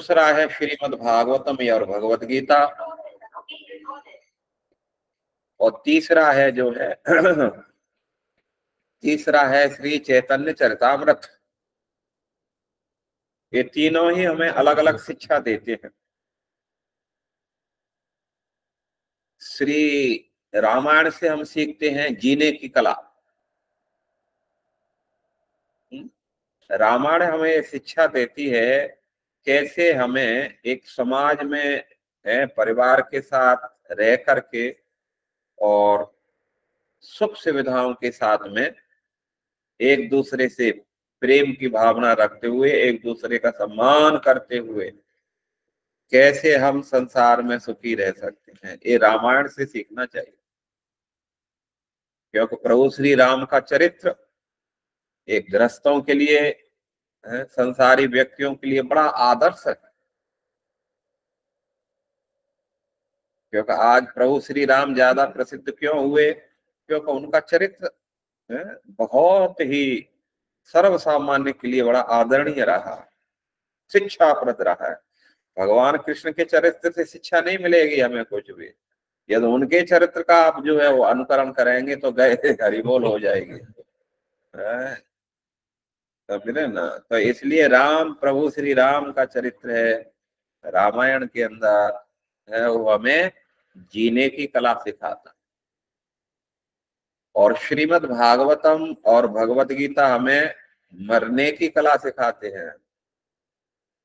दूसरा है श्रीमद् भागवतम और भगवत गीता, और तीसरा है जो है तीसरा है श्री चैतन्य चरितामृत। ये तीनों ही हमें अलग अलग शिक्षा देते हैं। श्री रामायण से हम सीखते हैं जीने की कला। रामायण हमें शिक्षा देती है कैसे हमें एक समाज में परिवार के साथ रह करके और सुख सुविधाओं के साथ में एक दूसरे से प्रेम की भावना रखते हुए, एक दूसरे का सम्मान करते हुए कैसे हम संसार में सुखी रह सकते हैं, ये रामायण से सीखना चाहिए। क्योंकि प्रभु श्री राम का चरित्र एक गृहस्थों के लिए, संसारी व्यक्तियों के लिए बड़ा आदर्श है। क्योंकि आज प्रभु श्री राम ज्यादा प्रसिद्ध क्यों हुए? क्योंकि उनका चरित्र बहुत ही सर्व सामान्य के लिए बड़ा आदरणीय रहा, शिक्षाप्रद रहा है। भगवान कृष्ण के चरित्र से शिक्षा नहीं मिलेगी हमें कुछ भी। यदि उनके चरित्र का आप जो है वो अनुकरण करेंगे तो गए हरिबोल हो जाएगी। समझे ना? तो इसलिए राम, प्रभु श्री राम का चरित्र है रामायण के अंदर है, वो हमें जीने की कला सिखाता। और श्रीमद् भागवतम और भगवत गीता हमें मरने की कला सिखाते हैं।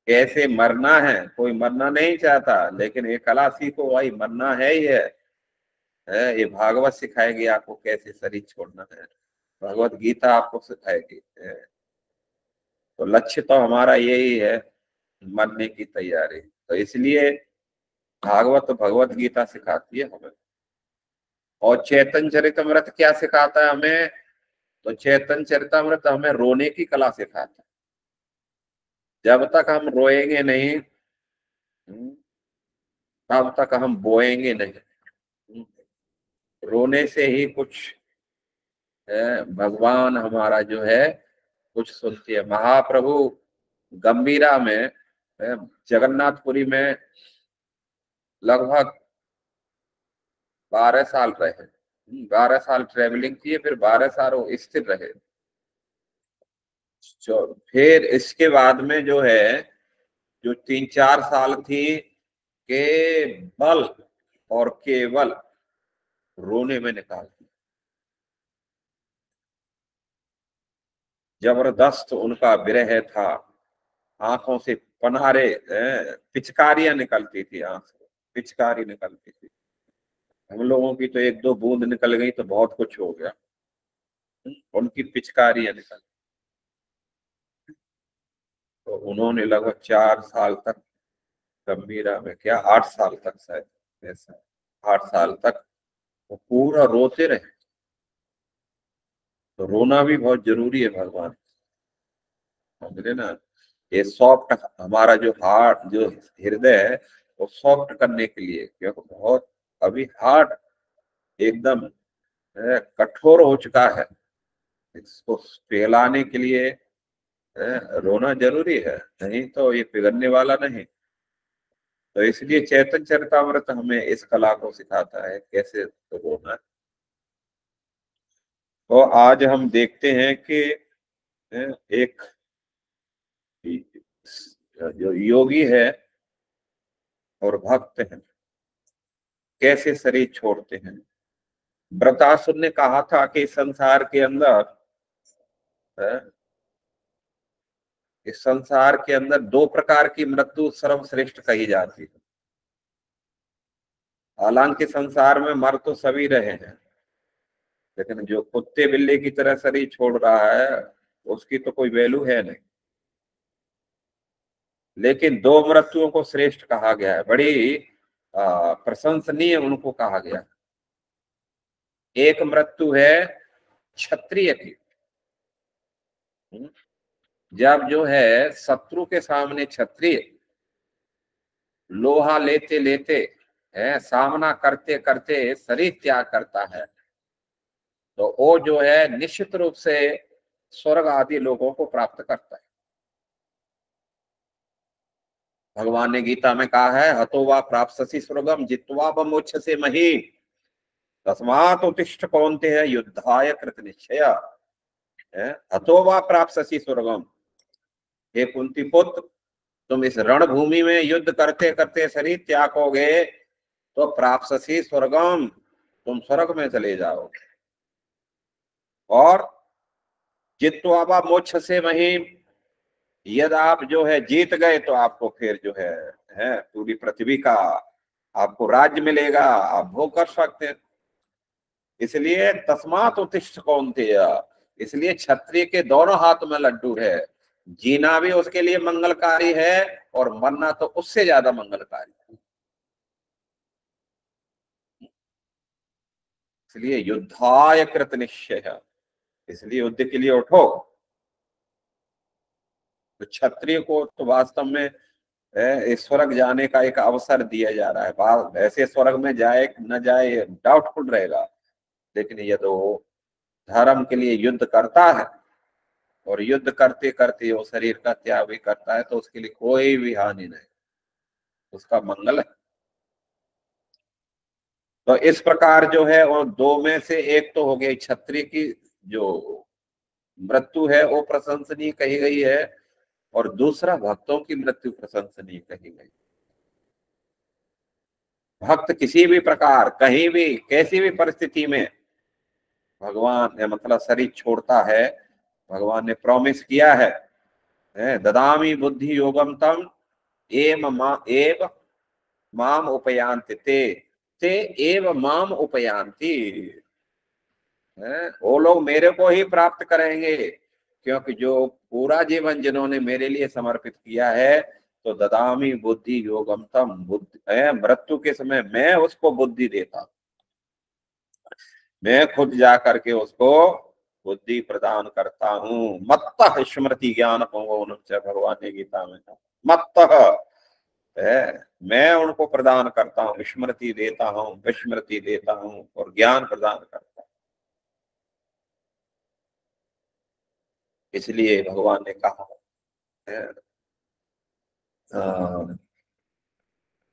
कैसे मरना है। कोई मरना नहीं चाहता, लेकिन ये कला सीखो भाई, मरना है ही है। ये भागवत सिखाएगी आपको कैसे शरीर छोड़ना है, भगवत गीता आपको सिखाएगी। तो लक्ष्य तो हमारा यही है, मरने की तैयारी। तो इसलिए भागवत भगवत गीता सिखाती है हमें। और चैतन्य चरितमृत क्या सिखाता है हमें? तो चैतन्य चरितमृत हमें रोने की कला सिखाता है। जब तक हम रोएंगे नहीं, तब तक हम बोएंगे नहीं। रोने से ही कुछ भगवान हमारा जो है कुछ सुनती है। महाप्रभु गंभीरा में, जगन्नाथपुरी में लगभग 12 साल रहे। 12 साल ट्रेवलिंग किए, फिर 12 साल वो स्थिर रहे। फिर इसके बाद में जो है, जो 3-4 साल थी, केवल और केवल रोने में निकाल दी। जबरदस्त उनका विरह था। आंखों से पनहारे, पिचकारियां निकलती थी, आंख से पिचकारी निकलती थी। हम लोगों की तो 1-2 बूंद निकल गई तो बहुत कुछ हो गया। उनकी पिचकारियां निकल, तो उन्होंने लगभग 4 साल तक गंभीरा में, क्या 8 साल तक शायद, ऐसा 8 साल तक वो पूरा रोते रहे। तो रोना भी बहुत जरूरी है भगवान, समझे ना? ये सॉफ्ट, हमारा जो हार्ट, जो हृदय है, वो सॉफ्ट करने के लिए। क्योंकि बहुत अभी हार्ट एकदम कठोर हो चुका है, इसको पिघलाने के लिए रोना जरूरी है, नहीं तो ये पिघलने वाला नहीं। तो इसलिए चैतन्य चरितमृत हमें इस कला को सिखाता है कैसे रोना है। तो आज हम देखते हैं कि एक जो योगी है और भक्त है कैसे शरीर छोड़ते हैं। वृत्रासुर ने कहा था कि संसार के अंदर, इस संसार के अंदर 2 प्रकार की मृत्यु सर्वश्रेष्ठ कही जाती है। हालांकि संसार में मर तो सभी रहे हैं, लेकिन जो कुत्ते बिल्ली की तरह शरीर छोड़ रहा है उसकी तो कोई वैल्यू है नहीं। लेकिन 2 मृत्युओं को श्रेष्ठ कहा गया है, बड़ी प्रशंसनीय उनको कहा गया है। एक मृत्यु है क्षत्रिय की। जब जो है शत्रु के सामने क्षत्रिय लोहा लेते लेते सामना करते करते शरीर त्याग करता है, तो वो जो है निश्चित रूप से स्वर्ग आदि लोगों को प्राप्त करता है। भगवान ने गीता में कहा है, हतो वा प्राप्स्यसि स्वर्गम जित्वा मोक्षसे मही तस्मात् उत्तिष्ठ कौन्तेय युद्धाय कृत निश्चय। हतो वा प्राप्स्यसि स्वर्गम, हे कुंती पुत्र, तुम इस रणभूमि में युद्ध करते करते शरीर त्यागोगे तो प्राप्स्यसि स्वर्गम, तुम स्वर्ग में चले जाओगे। और जित्वा मोक्ष से वही, यदि आप जो है जीत गए तो आपको फिर जो है पूरी पृथ्वी का आपको राज्य मिलेगा, आप भोग कर सकते हैं। इसलिए तस्मात् उत्तिष्ठ कौन्तेय, इसलिए क्षत्रिय के दोनों हाथ में लड्डू है। जीना भी उसके लिए मंगलकारी है और मरना तो उससे ज्यादा मंगलकारी है। इसलिए युद्धाय कृत निश्चय, इसलिए युद्ध के लिए उठो। तो क्षत्रिय को तो वास्तव में इस स्वर्ग जाने का एक अवसर दिया जा रहा है। ऐसे स्वर्ग में जाए न जाए डाउटफुल रहेगा, लेकिन यदि वो धर्म के लिए युद्ध करता है और युद्ध करते करते वो शरीर का त्याग भी करता है तो उसके लिए कोई भी हानि नहीं, उसका मंगल है। तो इस प्रकार जो है वो दो में से एक तो हो गई क्षत्रिय की जो मृत्यु है वो प्रशंसनीय कही गई है, और दूसरा भक्तों की मृत्यु प्रशंसनीय कही गई। भक्त किसी भी प्रकार कहीं भी कैसी भी परिस्थिति में भगवान मतलब शरीर छोड़ता है, भगवान ने प्रॉमिस किया है, ददामी बुद्धि योगम तम एव माम उपयांति ते ते एव माम उपयांति। वो लोग मेरे को ही प्राप्त करेंगे, क्योंकि जो पूरा जीवन जिन्होंने मेरे लिए समर्पित किया है, तो ददामी बुद्धि योगम तम, बुद्धि मृत्यु के समय मैं उसको बुद्धि देता, मैं खुद जा करके उसको बुद्धि प्रदान करता हूँ। मत्तः स्मृति ज्ञान पंगोनुच्च, भगवान ने गीता में कहा मत्तः है, मैं उनको प्रदान करता हूँ, स्मृति देता हूँ, विस्मृति देता हूँ और ज्ञान प्रदान करता हूँ। इसलिए भगवान ने कहा है,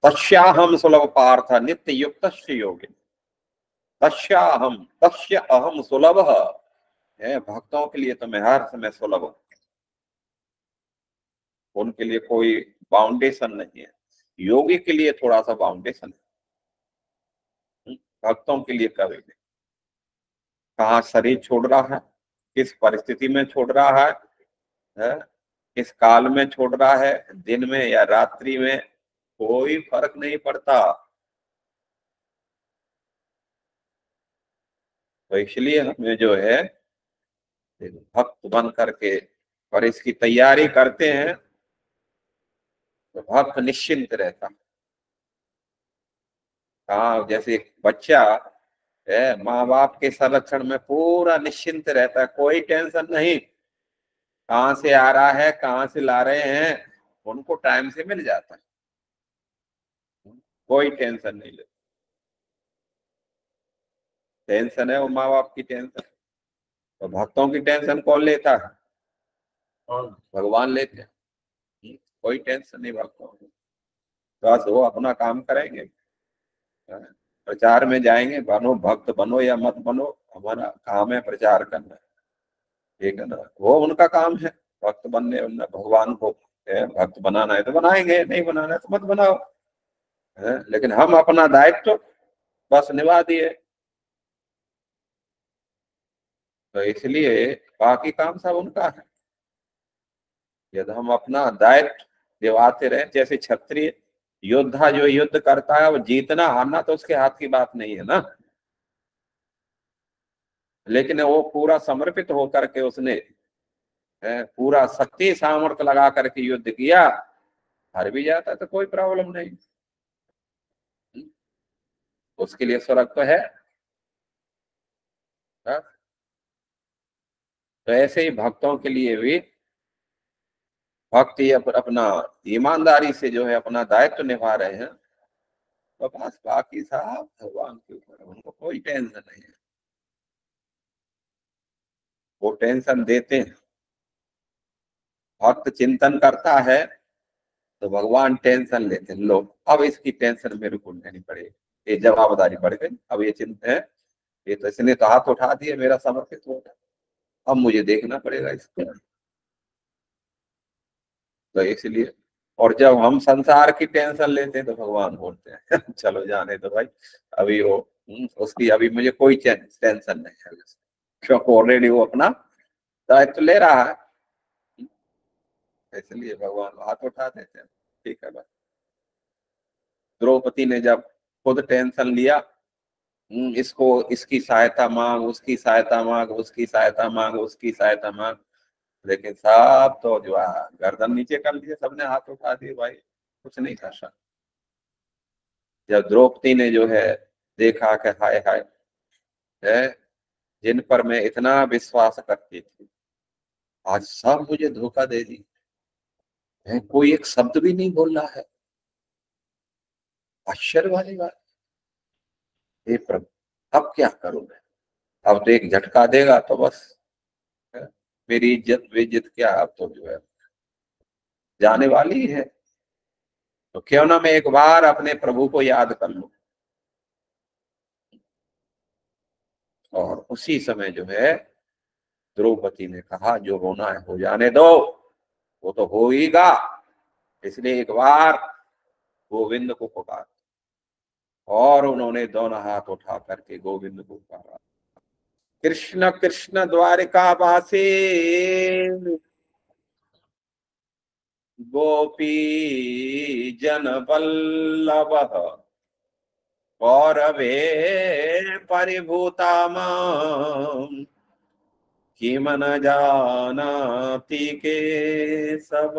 तस्याहम सुलभ पार्थ नित्य युक्त योगिन, तस्याहम तस्य अहम सुलभ है, भक्तों के लिए तो मैं हर समय सुलभ हूं, उनके लिए कोई बाउंडेशन नहीं है। योगी के लिए थोड़ा सा बाउंडेशन है, भक्तों के लिए कभी नहीं। कहाँ शरीर छोड़ रहा है, किस परिस्थिति में छोड़ रहा है, किस काल में छोड़ रहा है, दिन में या रात्रि में, कोई फर्क नहीं पड़ता। तो इसलिए हमें जो है भक्त बन करके और इसकी तैयारी करते हैं तो भक्त निश्चिंत रहता। हाँ, जैसे एक बच्चा है माँ बाप के संरक्षण में पूरा निश्चिंत रहता है, कोई टेंशन नहीं, कहाँ से आ रहा है कहाँ से ला रहे हैं उनको टाइम से मिल जाता है, कोई टेंशन नहीं लेता। टेंशन है वो माँ बाप की टेंशन, तो भक्तों की टेंशन कौन लेता है? भगवान लेते हैं। कोई टेंशन नहीं भक्तों की, बस वो अपना काम करेंगे, प्रचार में जाएंगे, बनो भक्त बनो या मत बनो, हमारा काम है प्रचार करना, ठीक है ना, वो उनका काम है। भक्त बनने भगवान को भक्त बनाना है तो बनाएंगे, नहीं बनाना है तो मत बनाओ, है? लेकिन हम अपना दायित्व तो बस निभा दिए, तो इसलिए बाकी काम सब उनका है। यदि हम अपना दायित्व निभाते रहे, जैसे क्षत्रिय योद्धा जो युद्ध करता है वो जीतना हारना तो उसके हाथ की बात नहीं है ना, लेकिन वो पूरा समर्पित होकर के उसने पूरा शक्ति सामर्थ्य लगा करके युद्ध किया, हार भी जाता है तो कोई प्रॉब्लम नहीं, उसके लिए स्वर्ग तो है। हाँ? तो ऐसे ही भक्तों के लिए भी भक्त ही अपना ईमानदारी से जो है अपना दायित्व निभा रहे हैं, तो बस बाकी साहब भगवान के ऊपर है, उनको कोई टेंशन नहीं है, वो टेंशन देते हैं। भक्त चिंतन करता है तो भगवान टेंशन लेते हैं, लो अब इसकी टेंशन मेरे को लेनी पड़ेगी, ये जवाबदारी बढ़ गई, अब ये चिंता है, ये तो इसने तो हाथ उठा दिए, मेरा समर्पित हो गया, अब मुझे देखना पड़ेगा इसको। तो इसलिए, और जब हम संसार की टेंशन लेते हैं तो भगवान बोलते हैं चलो जाने दो भाई, अभी वो उसकी अभी मुझे कोई टेंशन नहीं है, क्योंकि ऑलरेडी वो अपना दायित्व ले रहा है, इसलिए भगवान हाथ उठा देते हैं। ठीक है भाई। द्रौपदी ने जब खुद टेंशन लिया, इसको इसकी सहायता मांग, उसकी सहायता मांग, उसकी सहायता मांग, उसकी सहायता मांग, लेकिन सब तो जो है गर्दन नीचे कर दिए, सबने हाथ उठा दिए भाई, कुछ नहीं कर सकता। जब द्रौपदी ने जो है देखा कि हाय हाय है, जिन पर मैं इतना विश्वास करती थी आज सब मुझे धोखा दे दी है, कोई एक शब्द भी नहीं बोल रहा है, आश्चर्य वाली बात। हे प्रभु, अब क्या करूं मैं, अब तो एक झटका देगा तो बस है, मेरी इज्जत बेइज्जत क्या, अब तो जो है जाने वाली है, तो क्यों ना मैं एक बार अपने प्रभु को याद कर लूं। और उसी समय जो है द्रौपदी ने कहा जो होना है हो जाने दो, वो तो होगा, इसलिए एक बार गोविंद को पुकार, और उन्होंने दोनों हाथ उठा करके गोविंद को पुकारा, कृष्ण कृष्ण द्वारिका वासी गोपी जन वल्लभ कौरवे परिभूता किम न जानती के सब,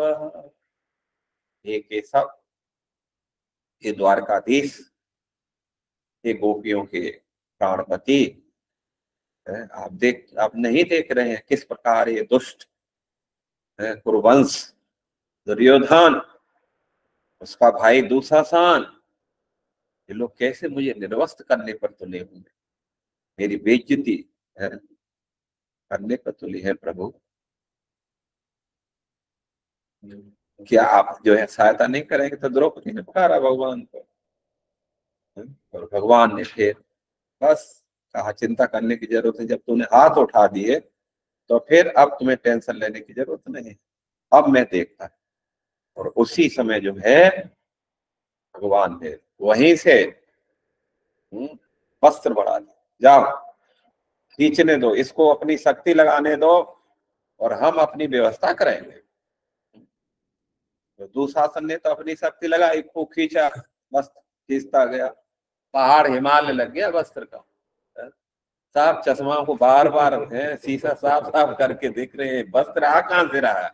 ये केशव, ये द्वारकाधीश, ये गोपियों के प्राणपति, आप नहीं देख रहे हैं किस प्रकार ये दुष्ट कुरुवंश दुर्योधन, उसका भाई दुशासन, ये लोग कैसे मुझे निर्वस्त करने पर तुले हुए, मेरी बेइज्जती करने पर तुले हैं प्रभु, क्या आप जो है सहायता नहीं करेंगे। तो द्रौपदी ने पुकारा भगवान को, और भगवान ने फिर बस कहा चिंता करने की जरूरत है, जब तूने हाथ उठा दिए तो फिर अब तुम्हें टेंशन लेने की जरूरत नहीं, अब मैं देखता। और उसी समय जो है भगवान ने वहीं से वस्त्र बढ़ा दिया, जाओ खींचने दो इसको, अपनी शक्ति लगाने दो और हम अपनी व्यवस्था करेंगे। तो दुशासन ने तो अपनी शक्ति लगाई, खूब खींचा, वस्त्र खींचता गया, पहाड़ हिमालय लग गया वस्त्र का, साफ चश्मा को बार बार है शीशा साफ साफ करके देख रहे हैं, वस्त्र आ कहां से रहा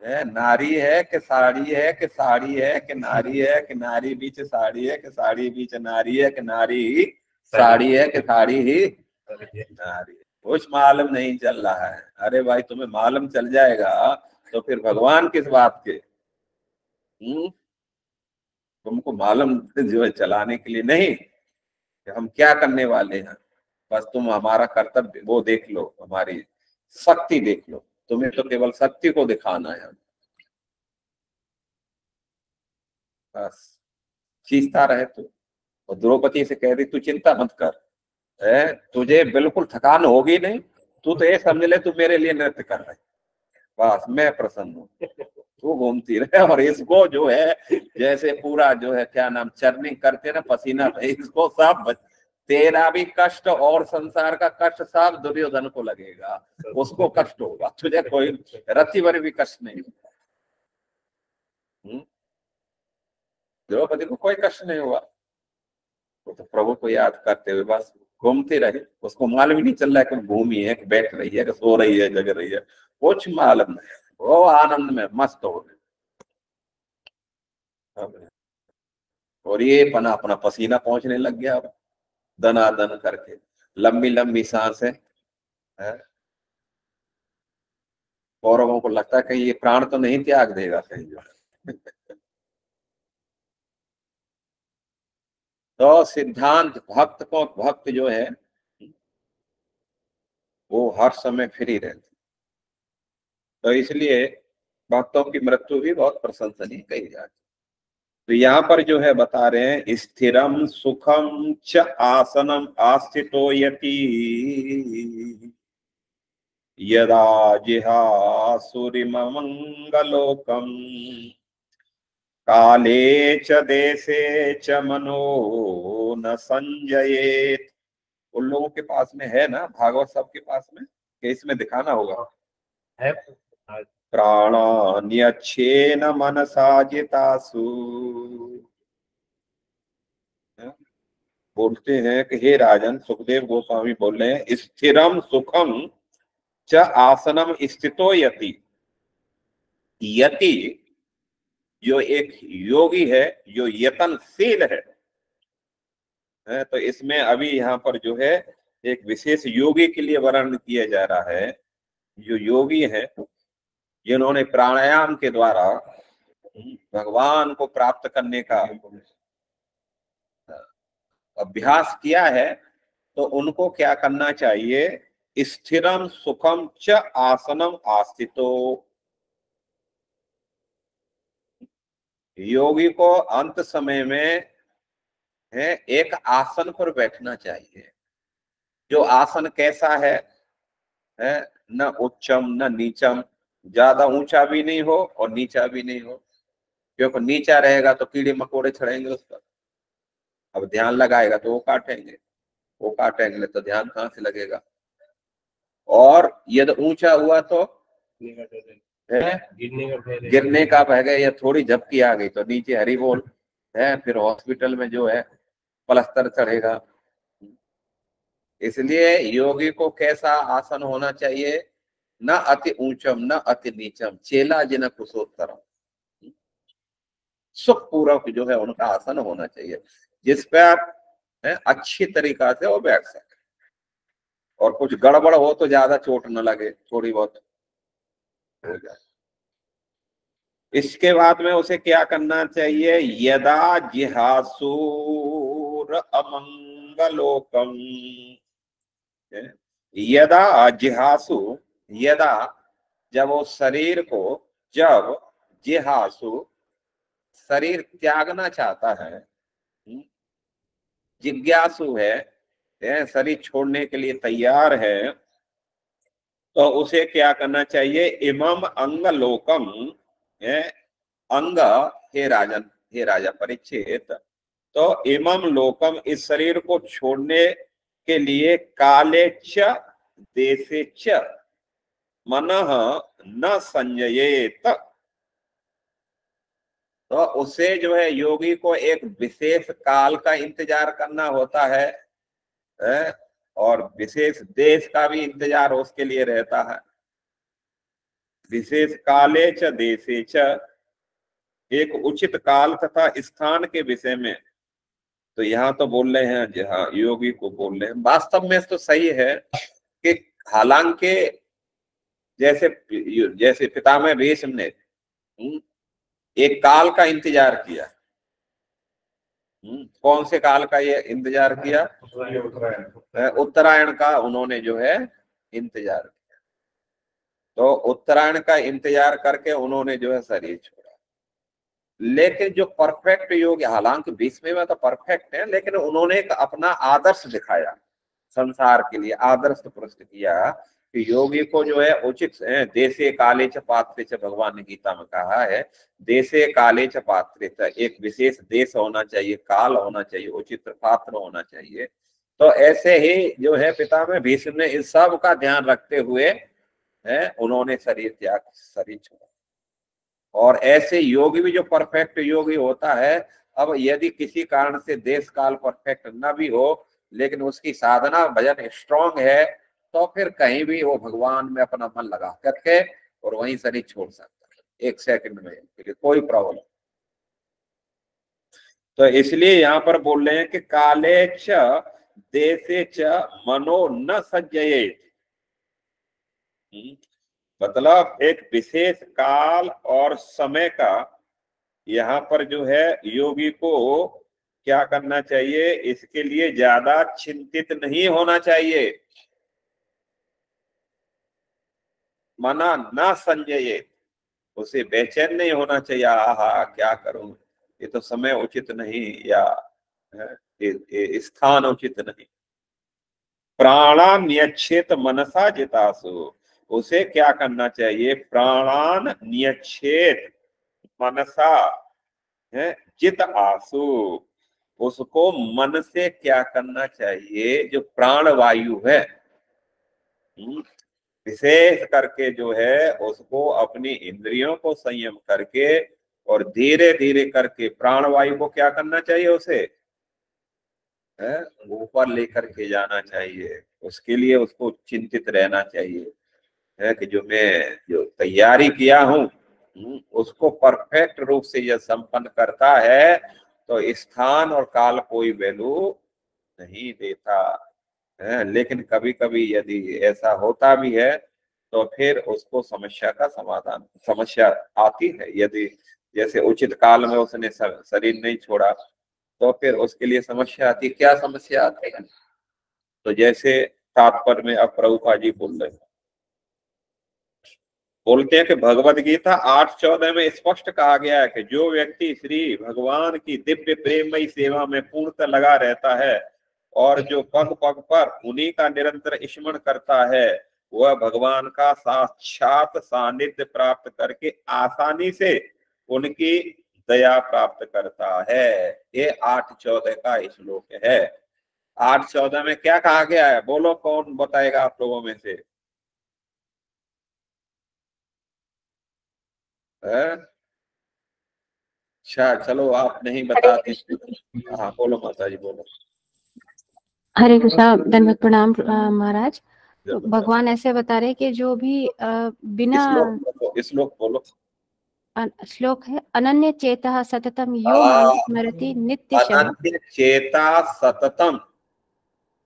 है, नारी है कि साड़ी है, कि साड़ी है कि नारी है, कि नारी बीच साड़ी है, कि साड़ी बीच नारी है, कि नारी ही साड़ी है, कि साड़ी ही नारी है, कुछ मालूम नहीं चल रहा है। अरे भाई तुम्हें मालूम चल जाएगा तो फिर भगवान किस बात के, तुमको मालूम जो है चलाने के लिए नहीं कि हम क्या करने वाले हैं, बस तुम हमारा कर्तव्य वो देख लो, हमारी शक्ति देख लो, तुम्हें तो केवल शक्ति को दिखाना है, बस खींचता रहे तू। और द्रौपदी से कह रही तू चिंता मत कर, तुझे बिल्कुल थकान होगी नहीं, तू तो ये समझ ले तू मेरे लिए नृत्य कर रहा है, बस मैं प्रसन्न हूँ, तू घूमती रहे। और इसको जो है जैसे पूरा जो है क्या नाम चर्निंग करते ना पसीना, इसको सब तेरा भी कष्ट और संसार का कष्ट सब दुर्योधन को लगेगा, उसको कष्ट होगा, तुझे कोई रत्ती भर भी कष्ट नहीं। द्रौपदी को कोई कष्ट नहीं हुआ, वो तो प्रभु को याद करते हुए बस घूमती रही, उसको मालूम ही नहीं चल रहा है कि घूमी है, कि बैठ रही है, कि सो रही है, जग रही है, कुछ मालूम नहीं, वो आनंद में मस्त हो गई। और ये पना अपना पसीना पहुंचने लग गया, दना दन करके लंबी लंबी सांसें, कौरवों को लगता है कि ये प्राण तो नहीं त्याग देगा कहीं जो तो सिद्धांत भक्त को, भक्त जो है वो हर समय फ्री रहते, तो इसलिए भक्तों की मृत्यु भी बहुत प्रशंसनीय कही जाती। तो यहाँ पर जो है बता रहे हैं, स्थिरम सुखम च आसनम आस्थितो यति यदा जिहासुरिमंगलोकम काले च देशे च मनो न संजयेत। उन लोगों के पास में है ना भागवत, सबके पास में, कि इसमें दिखाना होगा है। प्राणान्यच्छेन मनसा जितासु। बोलते हैं कि हे राजन, सुखदेव गोस्वामी बोल रहे हैं, स्थिरम सुखम च आसनम स्थितो यति। यति जो एक योगी है, जो यतनशील है, तो इसमें अभी यहाँ पर जो है एक विशेष योगी के लिए वर्णन किया जा रहा है। जो योगी है, जिन्होंने प्राणायाम के द्वारा भगवान को प्राप्त करने का अभ्यास किया है, तो उनको क्या करना चाहिए? स्थिरम सुखम च आसनम आस्थितो। योगी को अंत समय में है एक आसन पर बैठना चाहिए। जो आसन कैसा है न उच्चम न नीचम, ज्यादा ऊंचा भी नहीं हो और नीचा भी नहीं हो, क्योंकि नीचा रहेगा तो कीड़े मकोड़े चढ़ेंगे उस पर, अब ध्यान लगाएगा तो वो काटेंगे, वो काटेंगे तो ध्यान कहाँ से लगेगा। और यदि ऊंचा हुआ तो गिरने का बह गए, या थोड़ी झपकी आ गई तो नीचे हरी बोल है, फिर हॉस्पिटल में जो है प्लस्तर चढ़ेगा। इसलिए योगी को कैसा आसन होना चाहिए? न अति ऊंचम न अति नीचम, चेला जिन कुशोत्तरम। सुख पूर्वक जो है उनका आसन होना चाहिए, जिस पर अच्छी तरीका से वो बैठ सके, और कुछ गड़बड़ हो तो ज्यादा चोट न लगे, थोड़ी बहुत हो जाए। इसके बाद में उसे क्या करना चाहिए? यदा जिहासूर अमंगलोकम। यदा जिहासु, यदा जब वो शरीर को, जब जिहासु शरीर त्यागना चाहता है, जिज्ञासु है, शरीर छोड़ने के लिए तैयार है, तो उसे क्या करना चाहिए? इमम अंग लोकम, अंग, हे राजन, हे राजा परीक्षित, तो इमम लोकम, इस शरीर को छोड़ने के लिए काले च देशे च मनः न संजयेत। तो उसे जो है योगी को एक विशेष काल का इंतजार करना होता है, और विशेष देश का भी इंतजार उसके लिए रहता है। विशेष काले च देशे च, एक उचित काल तथा स्थान के विषय में। तो यहाँ तो बोल रहे हैं, हाँ योगी को बोल रहे हैं, वास्तव में तो सही है कि हालांकि जैसे जैसे पितामह भीष्म ने एक काल का इंतजार किया, कौन से काल का ये इंतजार किया? उत्तरायण का उन्होंने जो है इंतजार किया। तो उत्तरायण का इंतजार करके उन्होंने जो है शरीर छोड़ा। लेकिन जो परफेक्ट योगी, हालांकि बीच में तो परफेक्ट है, लेकिन उन्होंने एक अपना आदर्श दिखाया संसार के लिए, आदर्श प्रस्तुत किया कि योगी को जो है उचित देशे काले च पात्रे च, भगवान ने गीता में कहा है देशे काले च पात्रे च, एक विशेष देश होना चाहिए, काल होना चाहिए, उचित पात्र होना चाहिए। तो ऐसे ही जो है पितामह भीष्म ने इस सब का ध्यान रखते हुए उन्होंने शरीर त्याग, शरीर छोड़ा। और ऐसे योगी भी जो परफेक्ट योगी होता है, अब यदि किसी कारण से देश काल परफेक्ट न भी हो, लेकिन उसकी साधना भजन स्ट्रांग है, तो फिर कहीं भी वो भगवान में अपना मन लगा करके और वहीं शरीर छोड़ सकता है 1 सेकंड में, कोई प्रॉब्लम। तो इसलिए यहाँ पर बोल रहे हैं कि काले च देशे च मनो न सज्जयेत। मतलब एक विशेष काल और समय का यहाँ पर जो है योगी को क्या करना चाहिए? इसके लिए ज्यादा चिंतित नहीं होना चाहिए। मना न संजये, उसे बेचैन नहीं होना चाहिए, आहा क्या करूं, ये तो समय उचित नहीं, या ये स्थान उचित नहीं। प्राणान नियच्छेत मनसा जितासु, उसे क्या करना चाहिए, प्राणान नियच्छेत मनसा है जित आसु, उसको मन से क्या करना चाहिए, जो प्राण वायु है, विशेष करके जो है उसको अपनी इंद्रियों को संयम करके और धीरे धीरे करके प्राण वायु को क्या करना चाहिए, उसे ऊपर लेकर के जाना चाहिए। उसके लिए उसको चिंतित रहना चाहिए है कि जो मैं जो तैयारी किया हूँ उसको परफेक्ट रूप से यह संपन्न करता है तो स्थान और काल कोई वैल्यू नहीं देता है। लेकिन कभी कभी यदि ऐसा होता भी है तो फिर उसको समस्या का समाधान, समस्या आती है। यदि जैसे उचित काल में उसने शरीर नहीं छोड़ा तो फिर उसके लिए समस्या आती है। क्या समस्या आती है, तो जैसे तात्पर्य में अब प्रभुपा जी बोल रहे हैं, बोलते हैं कि भगवत गीता 8:14 में स्पष्ट कहा गया है कि जो व्यक्ति श्री भगवान की दिव्य प्रेममयी सेवा में पूर्णतः लगा रहता है और जो पग पग पर उन्हीं का निरंतर स्मरण करता है वह भगवान का साक्षात सानिध्य प्राप्त करके आसानी से उनकी दया प्राप्त करता है। ये 8:14 का श्लोक है। 8:14 में क्या कहा गया है, बोलो कौन बताएगा आप लोगों में से है? अच्छा चलो आप नहीं बताते, हाँ बोलो माता जी बोलो। हरे कृष्णा, दंडवत प्रणाम महाराज। तो भगवान ऐसे बता रहे कि जो भी बिना श्लोक बोलो। श्लोक है, अनन्य चेतः सततम यो मां स्मरति नित्यशः, अनन्य चेता सततम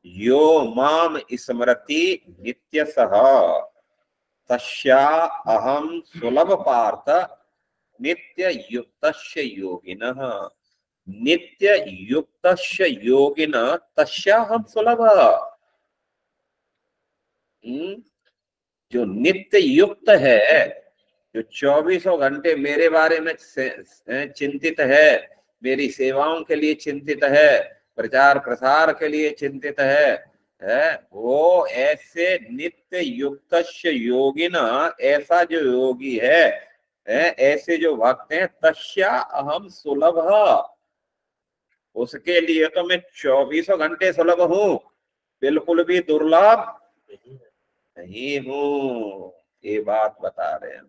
यो माम स्मरति नित्यशः तस्या अहम सुलभ पार्थ नित्य युक्तस्य योगिनः, नित्य युक्तस्य योगिनः तस्या हम सुलभ। जो नित्य युक्त है, जो 24 घंटे मेरे बारे में चिंतित है, मेरी सेवाओं के लिए चिंतित है, प्रचार प्रसार के लिए चिंतित है वो ऐसे नित्य युक्त योगिन, ऐसा जो योगी है ऐसे जो भक्त हैं, तस्या अहम सुलभ, उसके लिए तो मैं 24 घंटे सुलभ हूं, बिल्कुल भी दुर्लभ नहीं हूं। ये बात बता रहे हैं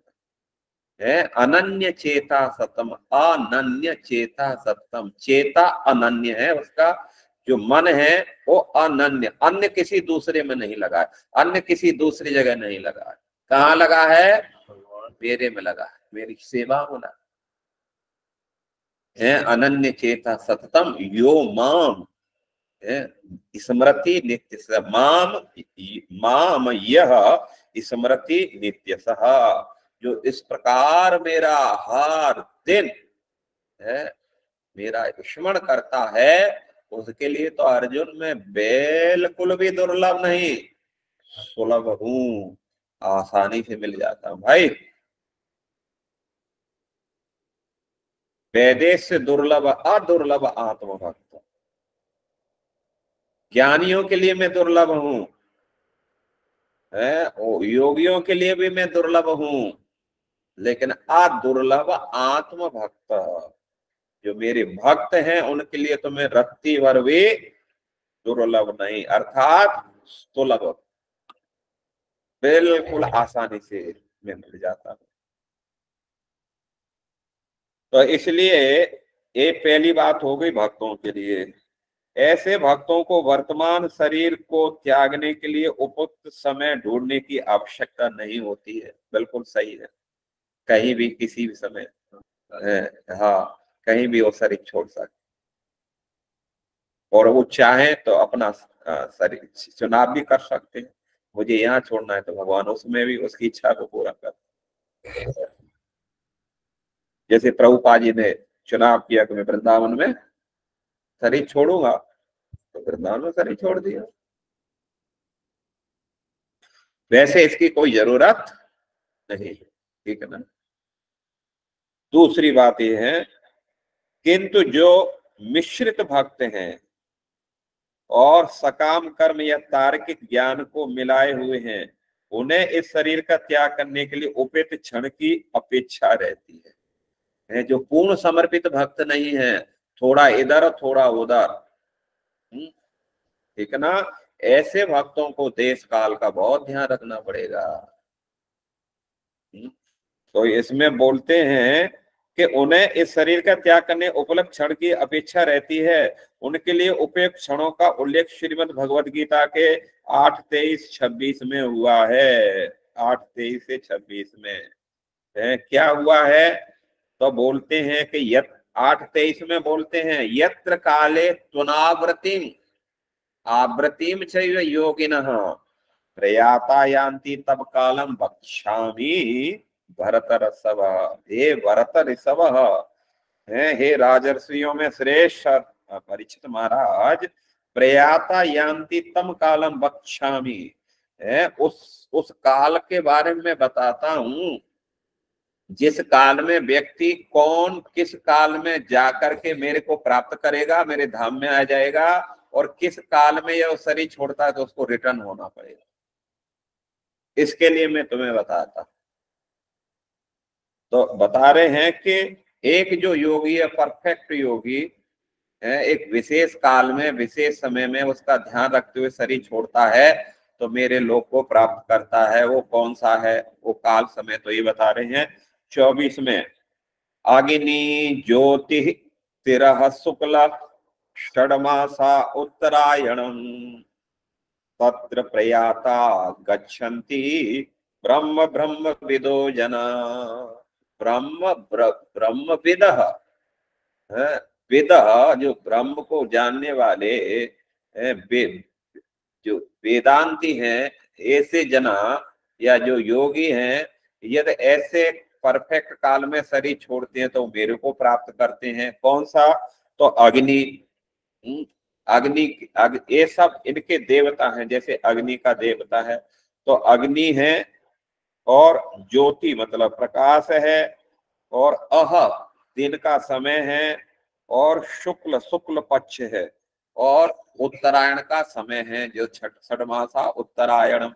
है। अनन्य चेता सतम, अनन्य चेता सतम, चेता अनन्य है, उसका जो मन है वो अनन्य, अन्य किसी दूसरे में नहीं लगा है, अन्य किसी दूसरी जगह नहीं लगा है। कहाँ लगा है, मेरे में लगा है, मेरी सेवा में लगा है। अनन्य चेता सततम यो माम स्मृति नित्य स, माम माम यह स्मृति नित्य सह, जो इस प्रकार मेरा हर दिन है मेरा स्मरण करता है, उसके लिए तो अर्जुन में बिल्कुल भी दुर्लभ नहीं, सुलभ हूं, आसानी से मिल जाता हूं भाई। वेदेश से दुर्लभ अदुर्लभ आत्मभक्त, ज्ञानियों के लिए मैं दुर्लभ हूं है, योगियों के लिए भी मैं दुर्लभ हूं, लेकिन अदुर्लभ आत्म भक्त, जो मेरे भक्त हैं उनके लिए तो मैं रत्ती भर भी दुर्लभ नहीं, अर्थात सुलभ, बिल्कुल आसानी से मैं मिल जाता हूं। तो इसलिए ये पहली बात हो गई भक्तों के लिए। ऐसे भक्तों को वर्तमान शरीर को त्यागने के लिए उपयुक्त समय ढूंढने की आवश्यकता नहीं होती है, बिल्कुल सही है। कहीं भी किसी भी समय हाँ कहीं भी वो शरीर छोड़ सकते, और वो चाहे तो अपना शरीर चुनाव भी कर सकते हैं। मुझे यहाँ छोड़ना है तो भगवान उसमें भी उसकी इच्छा को पूरा कर, जैसे प्रभुपाद जी ने चुनाव किया कि मैं वृंदावन में शरीर छोड़ूंगा, तो वृंदावन में शरीर छोड़ दिया। वैसे इसकी कोई जरूरत नहीं, ठीक है ना। दूसरी बात यह है, किंतु जो मिश्रित भक्त हैं और सकाम कर्म या तार्किक ज्ञान को मिलाए हुए हैं, उन्हें इस शरीर का त्याग करने के लिए उपयुक्त क्षण की अपेक्षा रहती है। जो पूर्ण समर्पित भक्त नहीं है, थोड़ा इधर थोड़ा उधर, ठीक है ना, ऐसे भक्तों को देश काल का बहुत ध्यान रखना पड़ेगा। तो इसमें बोलते हैं कि उन्हें इस शरीर का त्याग करने उपलब्ध क्षण की अपेक्षा रहती है। उनके लिए उपयुक्त क्षणों का उल्लेख श्रीमद् भगवद गीता के 8:23-26 में हुआ है। 8:23 से 26 में क्या हुआ है? तो बोलते हैं कि 8:23 में बोलते हैं, यत्र काले त्वनावृतिम आवृतिम चैव योगिनः प्रयाता यान्ति तब कालम वक्ष्यामि भरत ऋषभ। हे भरत ऋषभ, हे राजर्षियों में श्रेष्ठ परीक्षित महाराज, प्रयाता यान्ति तम कालम वक्ष्यामि, उस काल के बारे में बताता हूं जिस काल में व्यक्ति कौन किस काल में जाकर के मेरे को प्राप्त करेगा, मेरे धाम में आ जाएगा, और किस काल में यह शरीर छोड़ता है तो उसको रिटर्न होना पड़ेगा। इसके लिए मैं तुम्हें बताता। तो बता रहे हैं कि एक जो योगी है, परफेक्ट योगी है, एक विशेष काल में विशेष समय में उसका ध्यान रखते हुए शरीर छोड़ता है तो मेरे लोक को प्राप्त करता है। वो कौन सा है वो काल समय? तो ये बता रहे हैं 24 में, अग्नि ज्योति तिरह शुक्ल षडमासा उत्तरायणम तत्र प्रयाता गच्छन्ति ब्रह्म ब्रह्म विदो जना। ब्रह्म विदः, विदः जो ब्रह्म को जानने वाले जो वेदांती हैं, ऐसे जना या जो योगी हैं, यदि ऐसे परफेक्ट काल में शरीर छोड़ते हैं तो मेरे को प्राप्त करते हैं। कौन सा? तो अग्नि, अग्नि ये सब इनके देवता हैं। जैसे अग्नि का देवता है तो अग्नि है, और ज्योति मतलब प्रकाश है, और अह दिन का समय है, और शुक्ल शुक्ल पक्ष है, और उत्तरायण का समय है जो षडमासा उत्तरायण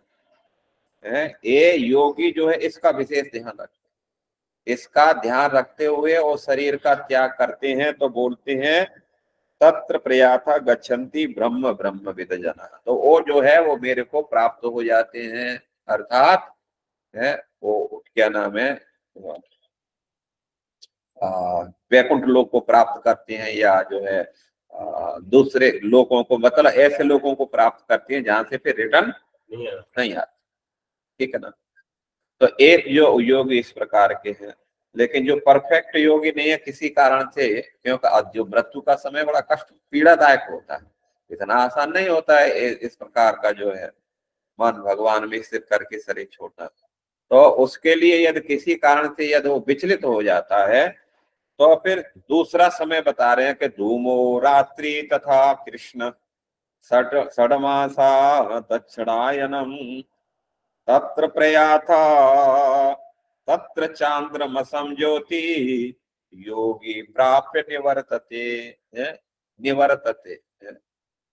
है। ये योगी जो है इसका विशेष ध्यान रखते, इसका ध्यान रखते हुए वो शरीर का त्याग करते हैं। तो बोलते हैं तत्र प्रयाता गच्छन्ति ब्रह्म ब्रह्म विद जना। तो वो जो है वो मेरे को प्राप्त हो जाते हैं, अर्थात है वो क्या नाम है, वैकुंठ लोक को प्राप्त करते हैं, या जो है दूसरे लोगों को, मतलब ऐसे लोगों को प्राप्त करते हैं जहां से फिर रिटर्न नहीं आता। ठीक है ना? तो एक जो योगी इस प्रकार के हैं, लेकिन जो परफेक्ट योगी नहीं है किसी कारण से, क्योंकि जो मृत्यु का समय बड़ा कष्ट पीड़ादायक होता है, इतना आसान नहीं होता है इस प्रकार का जो है मन भगवान में स्थित करके शरीर छोड़ना। तो उसके लिए यदि किसी कारण से यदि वो विचलित हो जाता है तो फिर दूसरा समय बता रहे हैं कि धूमो रात्रि तथा कृष्ण षडमासा दक्षिणायनम तत्र प्रयाथा तत्र चांद्रमसम ज्योति योगी प्राप्य निवर्तते, निवर्तते,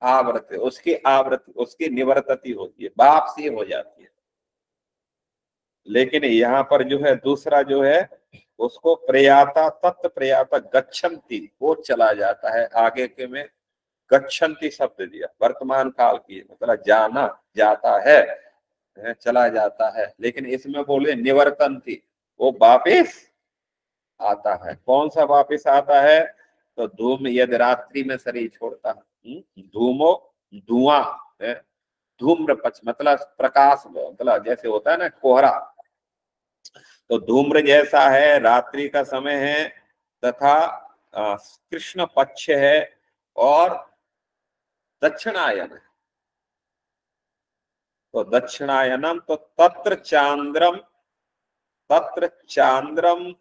आवृत्ति उसकी आवृत्ति उसकी निवर्तती होती है, वापसी हो जाती है। लेकिन यहाँ पर जो है दूसरा जो है उसको प्रयाता तत्व प्रयाता गच्छन्ति, वो चला जाता है। आगे के में गच्छन्ति शब्द दिया, वर्तमान काल की, मतलब जाना जाता है, चला जाता है। लेकिन इसमें बोले निवर्तन्ति, वो वापिस आता है। कौन सा वापिस आता है? तो धूम यदि रात्रि में शरीर छोड़ता है, धूमो धुआं, धूम्र पक्ष मतलब प्रकाश, मतलब जैसे होता है ना कोहरा, तो धूम्र जैसा है, रात्रि का समय है, तथा कृष्ण पक्ष है, और दक्षिणायन है। तो दक्षिणायनम तो तत्र चांद्रम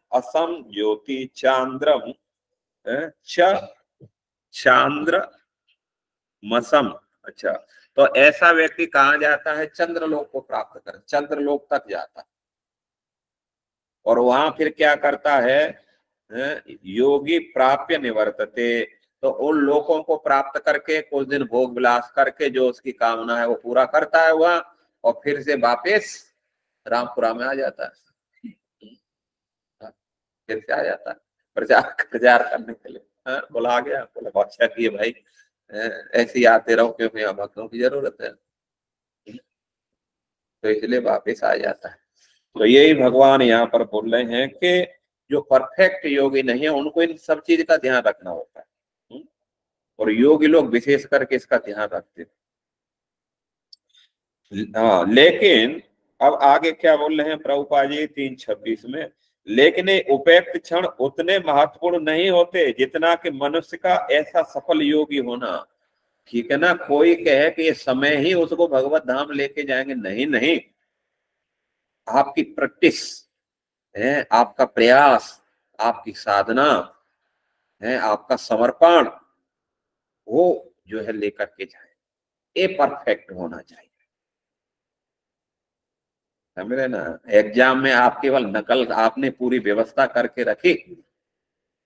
असम ज्योति चांद्रम च चांद्र मसम। अच्छा, तो ऐसा व्यक्ति कहाँ जाता है? चंद्रलोक को प्राप्त कर, चंद्रलोक तक जाता है, और वहां फिर क्या करता है? योगी प्राप्य निवर्तते, तो उन लोगों को प्राप्त करके कुछ दिन भोग विलास करके जो उसकी कामना है वो पूरा करता है वह, और फिर से वापिस रामपुरा में आ जाता है, फिर से आ जाता है प्रचार प्रचार करने के लिए। बोला गया, बोला अच्छा किए भाई, ऐसे ही आते रहो क्योंकि यहाँ भक्तों की जरूरत है, तो इसलिए वापिस आ जाता है। तो यही भगवान यहाँ पर बोल रहे हैं कि जो परफेक्ट योगी नहीं है उनको इन सब चीज का ध्यान रखना होता है, और योगी लोग विशेष करके इसका ध्यान रखते हैं। हाँ, लेकिन अब आगे क्या बोल रहे हैं प्रभुपाद जी 3:26 में, लेकिन ये उपेक्त क्षण उतने महत्वपूर्ण नहीं होते जितना कि मनुष्य का ऐसा सफल योगी होना। ठीक है ना, कोई कहे कि ये समय ही उसको भगवत धाम लेके जाएंगे, नहीं नहीं, आपकी प्रैक्टिस है, आपका प्रयास, आपकी साधना है, आपका समर्पण, वो जो है लेकर के जाए, ये परफेक्ट होना चाहिए। समझ रहे ना, एग्जाम में आप केवल नकल आपने पूरी व्यवस्था करके रखी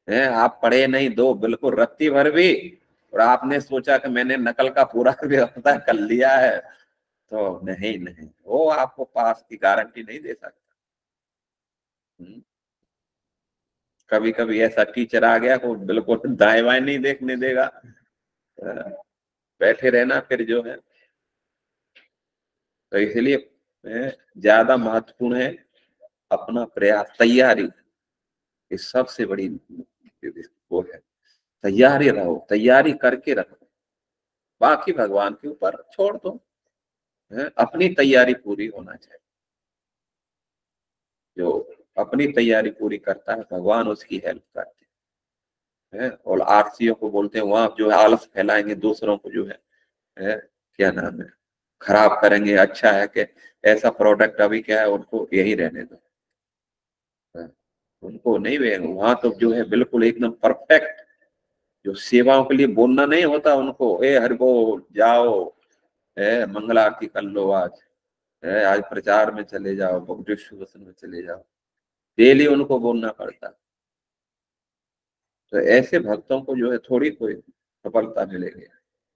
है, आप पढ़े नहीं दो बिल्कुल रत्ती भर भी, और आपने सोचा कि मैंने नकल का पूरा व्यवस्था कर लिया है, तो नहीं नहीं, वो आपको पास की गारंटी नहीं दे सकता। कभी कभी ऐसा टीचर आ गया को बिल्कुल दाएं बाएं नहीं देखने देगा, बैठे रहना फिर जो है। तो इसलिए ज्यादा महत्वपूर्ण है अपना प्रयास, तैयारी, इस सबसे बड़ी वो है, तैयारी रहो, तैयारी करके रखो, बाकी भगवान के ऊपर छोड़ दो, अपनी तैयारी पूरी होना चाहिए। जो अपनी तैयारी पूरी करता है भगवान उसकी हेल्प करते हैं, और आरसीओ को बोलते हैं वहां जो है आलस फैलाएंगे, दूसरों को जो है क्या नाम है खराब करेंगे, अच्छा है कि ऐसा प्रोडक्ट अभी क्या है उनको यही रहने दो, उनको नहीं वे वहां तो जो है बिल्कुल एकदम परफेक्ट, जो सेवाओं के लिए बोलना नहीं होता उनको, ए हरि बोल जाओ, मंगल आरती कर लो, आज प्रचार में चले जाओ, बुक डिस्ट्रीब्यूशन में चले जाओ, डेली उनको बोलना पड़ता। तो ऐसे भक्तों को जो है थोड़ी कोई सफलता मिलेगी,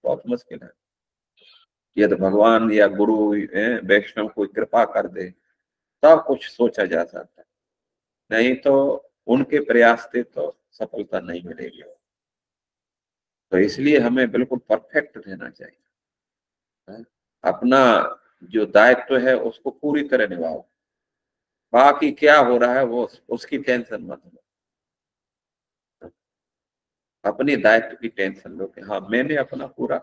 बहुत मुश्किल है। ये तो भगवान या गुरु वैष्णव कोई कृपा कर दे तब कुछ सोचा जा सकता है, नहीं तो उनके प्रयास से तो सफलता नहीं मिलेगी। तो इसलिए हमें बिल्कुल परफेक्ट रहना चाहिए, अपना जो दायित्व है उसको पूरी तरह निभाओ, बाकी क्या हो रहा है वो उसकी टेंशन मत लो, अपने दायित्व की टेंशन लो कि हाँ मैंने अपना पूरा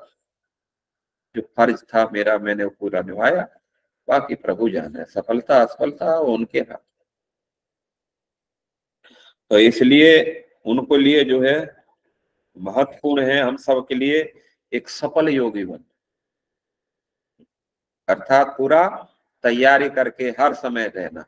जो फर्ज था मेरा मैंने वो पूरा निभाया, बाकी प्रभु जाने, सफलता असफलता उनके हाथ। तो इसलिए उनको लिए जो है महत्वपूर्ण है हम सब के लिए एक सफल योगी बन, अर्थात पूरा तैयारी करके हर समय रहना,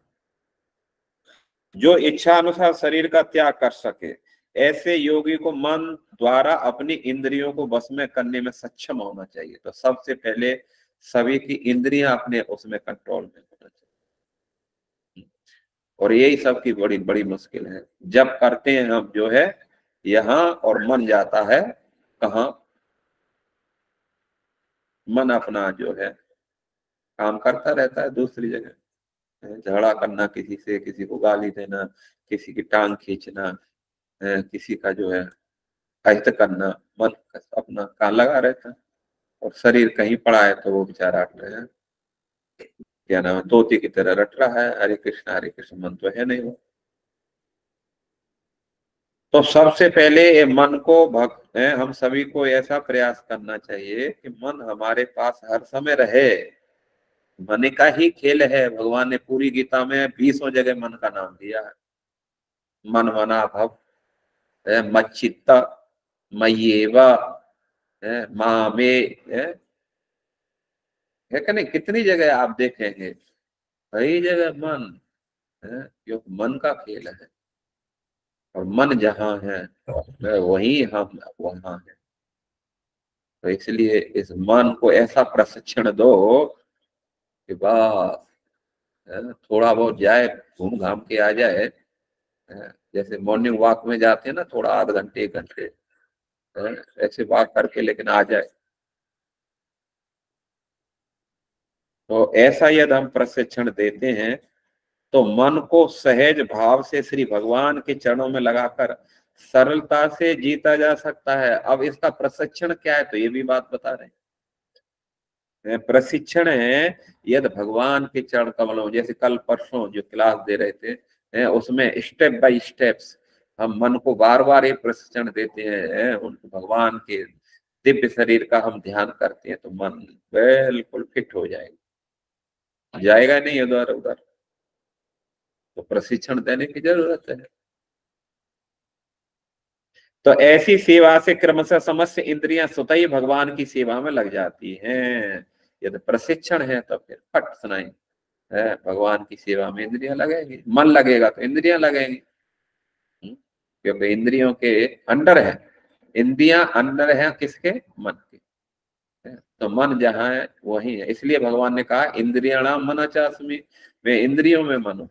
जो इच्छा अनुसार शरीर का त्याग कर सके, ऐसे योगी को मन द्वारा अपनी इंद्रियों को वश में करने में सक्षम होना चाहिए। तो सबसे पहले सभी की इंद्रियां अपने उसमें कंट्रोल में होना चाहिए, और यही सबकी बड़ी बड़ी मुश्किल है। जब करते हैं हम जो है यहाँ और मन जाता है कहाँ, मन अपना जो है काम करता रहता है दूसरी जगह, झगड़ा करना किसी से, किसी को गाली देना, किसी की टांग खींचना, किसी का जो है अहित करना, मन अपना कहाँ लगा रहता है, और शरीर कहीं पड़ा है तो वो बेचारा क्या नाम है तोते की तरह रट रहा है, हरे कृष्ण मन तो है नहीं वो। तो सबसे पहले ये मन को भक्त है, हम सभी को ऐसा प्रयास करना चाहिए कि मन हमारे पास हर समय रहे। मन का ही खेल है, भगवान ने पूरी गीता में 20 जगह मन का नाम दिया है, मन मना भव मच्चित्त मय्येव मामे, है कि नहीं, कितनी जगह आप देखेंगे, कई जगह मन है, क्योंकि मन का खेल है, और मन जहाँ है वही हम वहां है। तो इसलिए इस मन को ऐसा प्रशिक्षण दो कि बस थोड़ा बहुत जाए घूम घाम के आ जाए, जैसे मॉर्निंग वॉक में जाते हैं ना, थोड़ा आध घंटे 1 घंटे ऐसे वॉक करके लेकिन आ जाए। तो ऐसा यदि हम प्रशिक्षण देते हैं तो मन को सहज भाव से श्री भगवान के चरणों में लगाकर सरलता से जीता जा सकता है। अब इसका प्रशिक्षण क्या है, तो ये भी बात बता रहे हैं। प्रशिक्षण है यदि भगवान के चरण कमलों, जैसे कल परसों जो क्लास दे रहे थे उसमें स्टेप बाय स्टेप्स हम मन को बार बार ये प्रशिक्षण देते हैं, उनको भगवान के दिव्य शरीर का हम ध्यान करते हैं तो मन बिल्कुल फिट हो जाएगा, जाएगा नहीं उधर उधर। तो प्रशिक्षण देने की जरूरत है। तो ऐसी सेवा से क्रमशः समस्त इंद्रियां स्वतः ही भगवान की सेवा में लग जाती हैं। यदि प्रशिक्षण है तो फिर फट सुनाई है, भगवान की सेवा में इंद्रियां लगेंगी, मन लगेगा तो इंद्रियां लगेंगी। क्योंकि इंद्रियों के अंडर है, इंद्रियां अंडर है किसके, मन के। तो मन जहाँ है वही है, इसलिए भगवान ने कहा इंद्रियाणाम मनश्चास्मि, मैं इंद्रियों में मन हूं।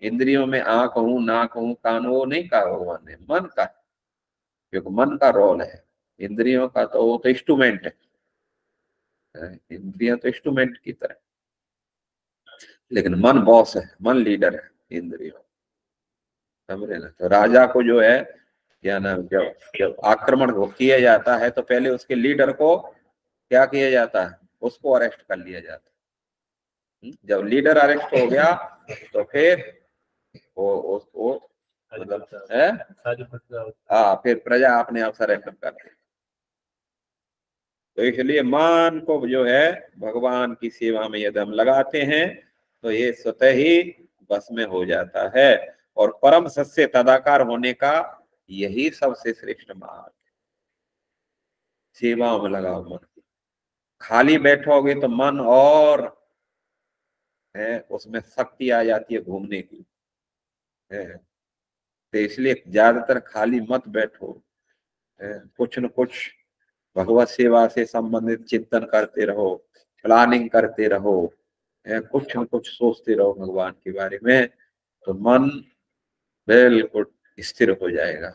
इंद्रियों में आंख हूं, नाक हूं, कान हूं, नहीं कहा भगवान ने, मन का। क्योंकि मन का रोल है, इंद्रियों का तो वो तो इंस्ट्रूमेंट है, इंद्रियां तो इंस्ट्रूमेंट की तरह, लेकिन मन बॉस है, मन लीडर है इंद्रियों। समझ रहे ना। तो राजा को जो है क्या नाम, जब जब आक्रमण किया जाता है तो पहले उसके लीडर को क्या किया जाता है, उसको अरेस्ट कर लिया जाता है। जब लीडर अरेस्ट हो गया तो फिर वो मतलब है, हाँ, फिर प्रजा अपने आप सरेंडर करती है। तो इसलिए मन को जो है भगवान की सेवा में यदि हम लगाते हैं तो ये स्वतः ही बस में हो जाता है। और परम सत्य तदाकार होने का यही सबसे श्रेष्ठ मार्ग, सेवा में लगाओ मन। खाली बैठोगे तो मन और है उसमें शक्ति आ जाती है घूमने की है। तो इसलिए ज्यादातर खाली मत बैठो, कुछ न कुछ भगवत सेवा से संबंधित चिंतन करते रहो, प्लानिंग करते रहो, कुछ न कुछ सोचते रहो भगवान के बारे में, तो मन बिल्कुल स्थिर हो जाएगा।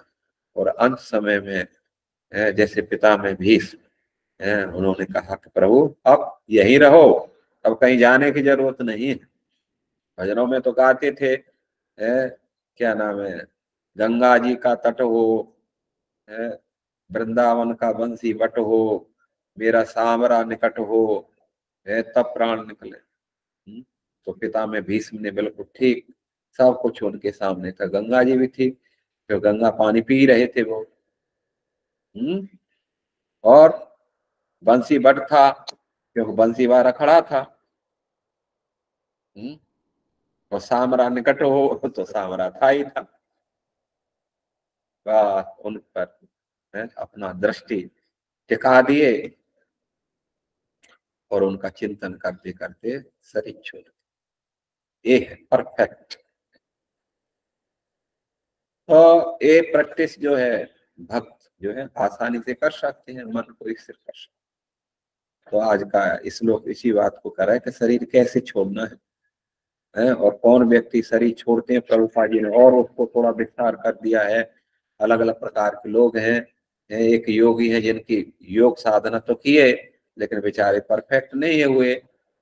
और अंत समय में जैसे पिता में भीष्म, उन्होंने कहा कि प्रभु अब यहीं रहो, अब कहीं जाने की जरूरत नहीं है। भजनों में तो गाते थे क्या नाम है, गंगा जी का तट हो, वृंदावन का बंसी बट हो, मेरा सामरा निकट हो, तब प्राण निकले। तो पिता में भीष्म ने बिल्कुल ठीक, सब कुछ उनके सामने था, गंगा जी भी थी, तो गंगा पानी पी रहे थे वो। और बंसी बट था क्योंकि बंसी वाला खड़ा था। और सामरा निकट हो तो सामरा था ही था। बस उन पर अपना दृष्टि टिका दिए और उनका चिंतन करते करते शरीर छोड़, ये है परफेक्ट। तो ये प्रैक्टिस जो है भक्त जो है आसानी से कर सकते हैं, मन को स्थिर कर सकते। तो आज का श्लोक इसी बात को कर रहा है कि शरीर कैसे छोड़ना है, और कौन व्यक्ति शरीर छोड़ते हैं। प्रभुपाद जी ने और उसको थोड़ा विस्तार कर दिया है। अलग अलग प्रकार के लोग हैं, एक योगी है जिनकी योग साधना तो किए लेकिन बेचारे परफेक्ट नहीं हुए,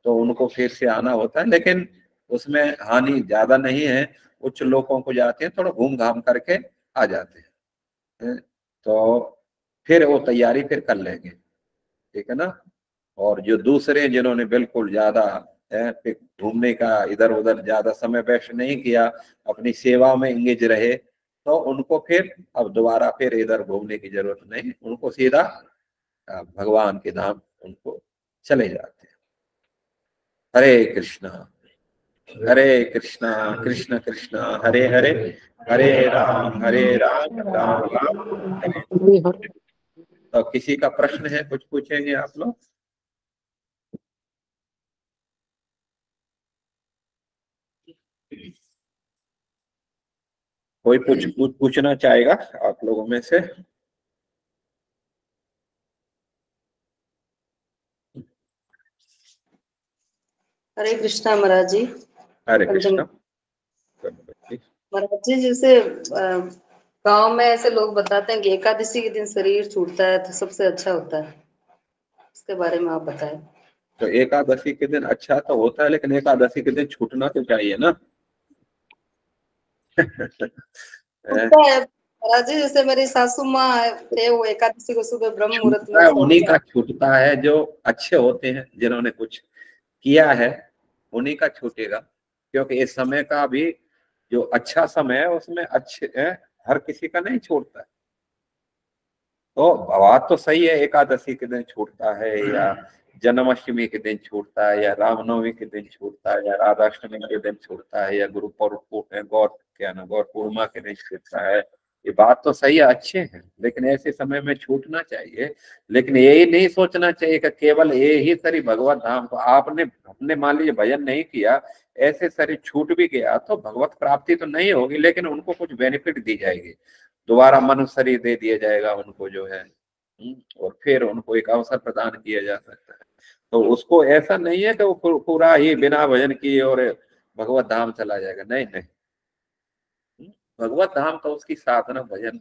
तो उनको फिर से आना होता है, लेकिन उसमें हानि ज्यादा नहीं है। उच्च लोगों को जाते हैं, थोड़ा घूम घाम करके आ जाते हैं, तो फिर वो तैयारी फिर कर लेंगे, ठीक है ना। और जो दूसरे जिन्होंने बिल्कुल ज्यादा घूमने का इधर उधर ज्यादा समय वेस्ट नहीं किया, अपनी सेवा में इंगेज रहे, तो उनको फिर अब दोबारा फिर इधर घूमने की जरूरत नहीं, उनको सीधा भगवान के धाम उनको चले जाते हैं। हरे कृष्णा कृष्ण कृष्ण हरे हरे, हरे राम राम राम हरे। तो किसी का प्रश्न है, कुछ पूछेंगे आप लोग? कोई पूछना चाहेगा आप लोगों में से? हरे कृष्णा महाराज जी। हरे कृष्णा। महाराज जी, जैसे गांव में ऐसे लोग बताते हैं कि एकादशी के दिन शरीर छूटता है तो सबसे अच्छा होता है, उसके बारे में आप बताएं। तो एकादशी के दिन अच्छा तो होता है, लेकिन एकादशी के दिन छूटना तो चाहिए ना। छूटता है महाराज जी, जैसे मेरी सासू माँ थे, वो एकादशी को सुबह ब्रह्म मुहूर्त में उन्हीं का छूटता है जो अच्छे होते हैं, जिन्होंने कुछ किया है उन्हीं का छूटेगा। क्योंकि इस समय का भी जो अच्छा समय है उसमें अच्छे हर किसी का नहीं छूटता है। तो बात तो सही है, एकादशी के दिन छूटता है, या जन्माष्टमी के दिन छूटता है, या रामनवमी के दिन छूटता है, या राधाष्टमी के दिन छूटता है, या गुरु गौर पूर्णिमा के दिन छूटता है। ये बात तो सही है, अच्छे हैं, लेकिन ऐसे समय में छूटना चाहिए। लेकिन यही नहीं सोचना चाहिए कि केवल ये ही सरी भगवत धाम को आपने मान लीजिए भजन नहीं किया, ऐसे सरी छूट भी गया तो भगवत प्राप्ति तो नहीं होगी, लेकिन उनको कुछ बेनिफिट दी जाएगी, दोबारा मनुष्य शरीर दे दिया जाएगा उनको जो है, और फिर उनको एक अवसर प्रदान किया जा सकता है। तो उसको ऐसा नहीं है कि वो पूरा ही बिना भजन किए और भगवत धाम चला जाएगा, नहीं नहीं। भगवत धाम तो उसकी साधना भजन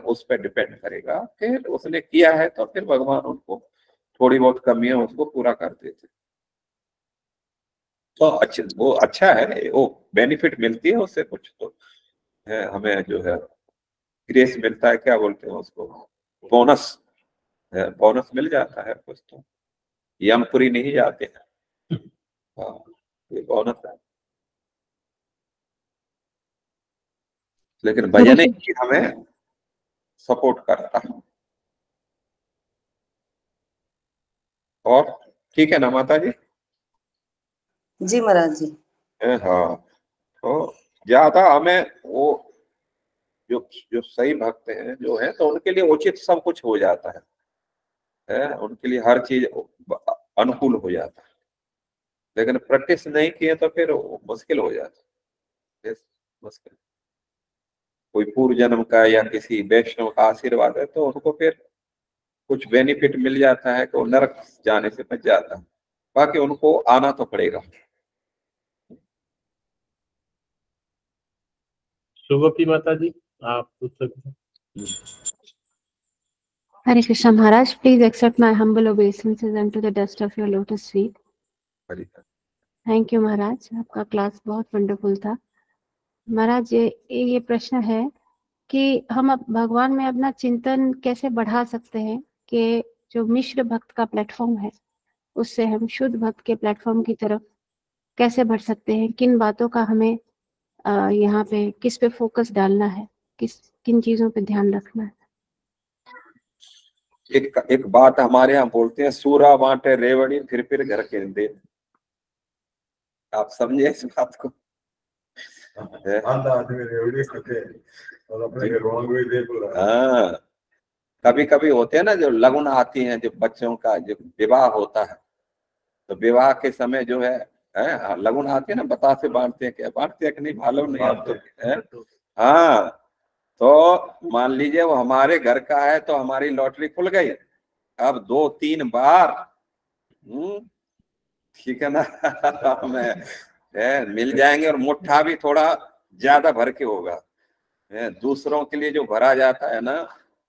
उस पर डिपेंड करेगा। फिर उसने किया है तो फिर भगवान उनको थोड़ी बहुत कमियां उसको पूरा कर देते। तो अच्छा, वो अच्छा है, वो बेनिफिट मिलती है उससे, कुछ तो है, हमें जो है ग्रेस मिलता है, क्या बोलते हैं उसको, बोनस, बोनस मिल जाता है कुछ तो। यमपुरी नहीं जाते हैं। हाँ, ये बोनस है। लेकिन भजन ही हमें सपोर्ट करता है। और ठीक है ना माता जी? जी महाराज जी। हाँ, तो ज्यादा हमें वो जो जो सही भक्त हैं जो है, तो उनके लिए उचित सब कुछ हो जाता है, उनके लिए हर चीज अनुकूल हो जाता है। लेकिन प्रैक्टिस नहीं किए तो फिर मुश्किल हो जाता है, मुश्किल। कोई पूर्व जन्म का या किसी वैष्णव का आशीर्वाद है तो उनको फिर कुछ बेनिफिट मिल जाता है, कि वो नरक जाने से बच जाता है। बाकी उनको आना तो पड़ेगा। शुभपी माता जी, आप पूछ सकते हैं। Hare Krishna Maharaj, please accept my humble obeisances unto the dust of your lotus feet. Thank you महाराज, आपका क्लास बहुत वंडरफुल था। महाराज ये प्रश्न है कि हम अब भगवान में अपना चिंतन कैसे बढ़ा सकते हैं, कि जो मिश्र भक्त का प्लेटफॉर्म है उससे हम शुद्ध भक्त के प्लेटफॉर्म की तरफ कैसे बढ़ सकते हैं? किन बातों का हमें यहाँ पे किस पे फोकस डालना है, किन चीजों पे ध्यान रखना है? एक बात हमारे यहाँ बोलते हैं, सूरा बांटे रेवड़ी फिर घर के दे। आप समझे इस बात को? हाँ, कभी कभी होते हैं ना जो लगन आती हैं, जो बच्चों का जो विवाह होता है, तो विवाह के समय जो है लगन आती है ना, बतासे बांटते हैं, क्या बांटते हैं कि नहीं मालूम नहीं अब तो। हाँ, तो मान लीजिए वो हमारे घर का है तो हमारी लॉटरी खुल गई, अब 2-3 बार ठीक है ना हमें मिल जाएंगे, और मुट्ठा भी थोड़ा ज्यादा भर के होगा। दूसरों के लिए जो भरा जाता है ना,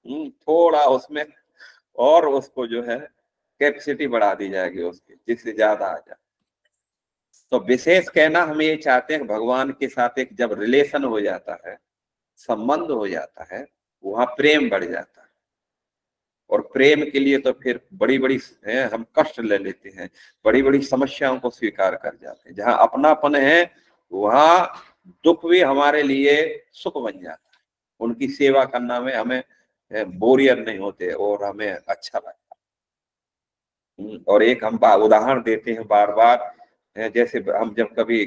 थोड़ा उसमें और उसको जो है कैपेसिटी बढ़ा दी जाएगी उसकी, जिससे ज्यादा आ जाए। तो विशेष कहना हम ये चाहते हैं कि भगवान के साथ एक जब रिलेशन हो जाता है, संबंध हो जाता है, वहां प्रेम बढ़ जाता है। और प्रेम के लिए तो फिर बड़ी बड़ी हम कष्ट ले लेते हैं, बड़ी बड़ी समस्याओं को स्वीकार कर जाते हैं। जहाँ अपनापन है वहां दुख भी हमारे लिए सुख बन जाता है। उनकी सेवा करना में हमें बोरियत नहीं होते और हमें अच्छा लगता है। और एक हम उदाहरण देते हैं बार बार, जैसे हम जब कभी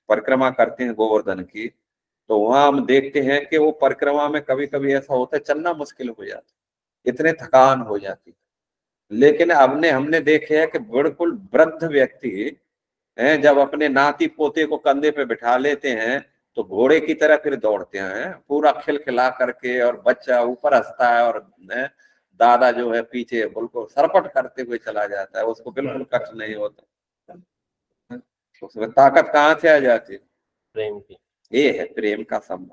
परिक्रमा करते हैं गोवर्धन की, तो वहां हम देखते हैं कि वो परिक्रमा में कभी कभी ऐसा होता है चलना मुश्किल हो जाता है, इतने थकान हो जाती है। लेकिन हमने देखे है कि बिल्कुल वृद्ध व्यक्ति हैं, जब अपने नाती पोते को कंधे पे बिठा लेते हैं तो घोड़े की तरह फिर दौड़ते हैं, पूरा खिलखिला करके, और बच्चा ऊपर हंसता है, और दादा जो है पीछे बिल्कुल सरपट करते हुए चला जाता है, उसको बिल्कुल कष्ट नहीं होता। उसमें ताकत कहाँ से आ जाती है? प्रेम की। ये है प्रेम का संबंध।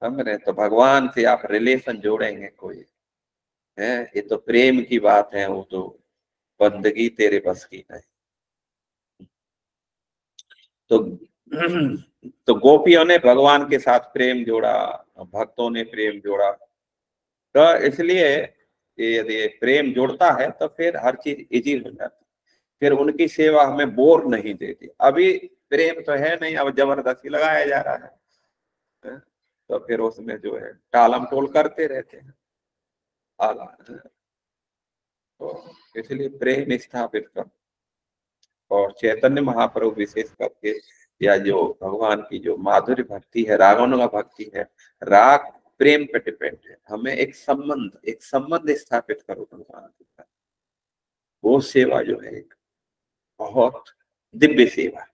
समझ रहे? तो भगवान से आप रिलेशन जोड़ेंगे कोई है, ये तो प्रेम की बात है, वो तो बंदगी तेरे बस की नहीं। तो तो गोपियों ने भगवान के साथ प्रेम जोड़ा, भक्तों ने प्रेम जोड़ा। तो इसलिए यदि प्रेम जुड़ता है तो फिर हर चीज इजी हो जाती, फिर उनकी सेवा हमें बोर नहीं देती। अभी प्रेम तो है नहीं, अब जबरदस्ती लगाया जा रहा है, तो फिर उसमें जो है टालम टोल करते रहते हैं आला। तो इसलिए प्रेम स्थापित कर, और चैतन्य महाप्रभु विशेष करके, या जो भगवान की जो माधुर्य भक्ति है, रागानुगा भक्ति है, राग प्रेम पे डिपेंड है। हमें एक संबंध स्थापित करो भगवान के साथ। वो सेवा जो है एक बहुत दिव्य सेवा,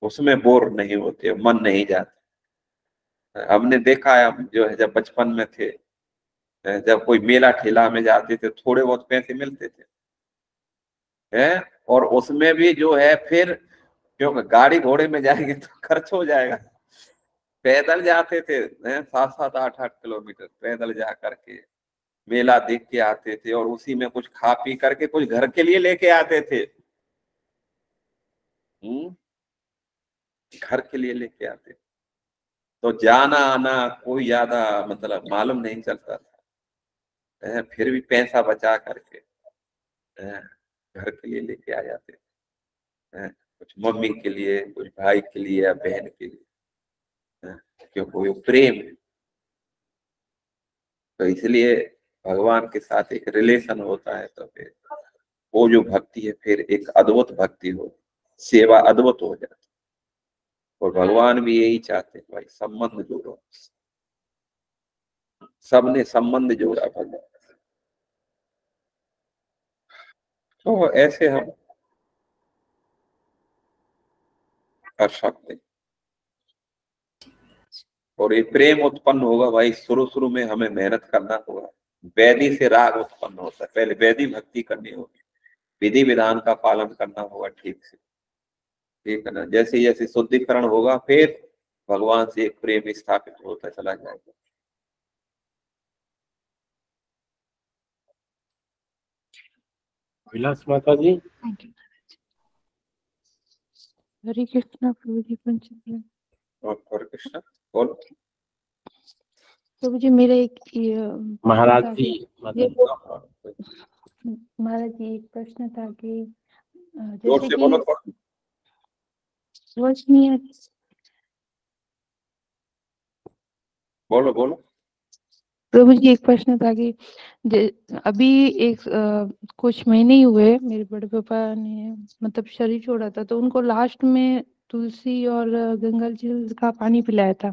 उसमें बोर नहीं होते, मन नहीं जाता। हमने देखा है, हम जो है जब बचपन में थे, जब कोई मेला ठेला में जाते थे, थोड़े बहुत पैसे मिलते थे, है, और उसमें भी जो है फिर क्योंकि गाड़ी घोड़े में जाएंगे तो खर्च हो जाएगा, पैदल जाते थे 7-8 पैदल जा करके मेला देख के आते थे, और उसी में कुछ खा पी करके कुछ घर के लिए लेके आते थे। घर के लिए लेके आते, तो जाना आना कोई ज्यादा मतलब मालूम नहीं चलता था, फिर भी पैसा बचा करके घर के लिए लेके आ जाते थे, कुछ मम्मी के लिए, कुछ भाई के लिए या बहन के लिए, क्योंकि वो प्रेम है। तो इसलिए भगवान के साथ एक रिलेशन होता है, तो फिर वो जो भक्ति है फिर एक अद्भुत भक्ति हो, सेवा अद्भुत हो जाती। और भगवान भी यही चाहते हैं, भाई संबंध जोड़ो। सबने संबंध जोड़ा भगवान, तो ऐसे हम कर सकते हैं। और ये प्रेम उत्पन्न होगा भाई, शुरू शुरू में हमें मेहनत करना होगा। वैदी से राग उत्पन्न होता है, पहले वैदी भक्ति करनी होगी, विधि विधान का पालन करना होगा ठीक से, ठीक है ना। जैसे जैसे शुद्धिकरण होगा फिर भगवान से एक प्रेम स्थापित होता चला जाएगा। विलास माता जी। हरे कृष्णा प्रभु जी। पंच और कृष्ण बोल। प्रभु जी मेरा एक महाराज जी महाराज जी एक प्रश्न था कि जोर जैसे से कि बोलो। बोलो बोलो। प्रभु जी एक प्रश्न था कि अभी एक कुछ महीने ही हुए, मेरे बड़े पापा ने मतलब शरीर छोड़ा था, तो उनको लास्ट में तुलसी और गंगा जल का पानी पिलाया था।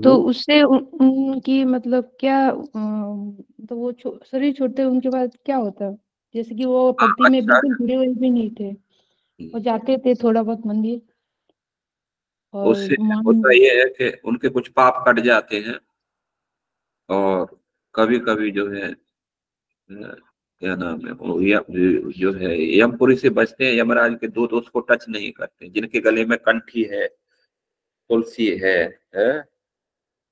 तो उससे उनकी मतलब क्या तो वो शरीर छोड़ते उनके बाद क्या होता, जैसे कि वो भक्ति में अच्छा, बिल्कुल जुड़े हुए भी नहीं थे, वो जाते थे थोड़ा बहुत मंदिर और उससे होता ये है कि उनके कुछ पाप कट जाते हैं, और कभी कभी जो है क्या नाम है वो जो है यमपुरी से बचते हैं, यमराज के दूत उसको टच नहीं करते। जिनके गले में कंठी है, तुलसी है,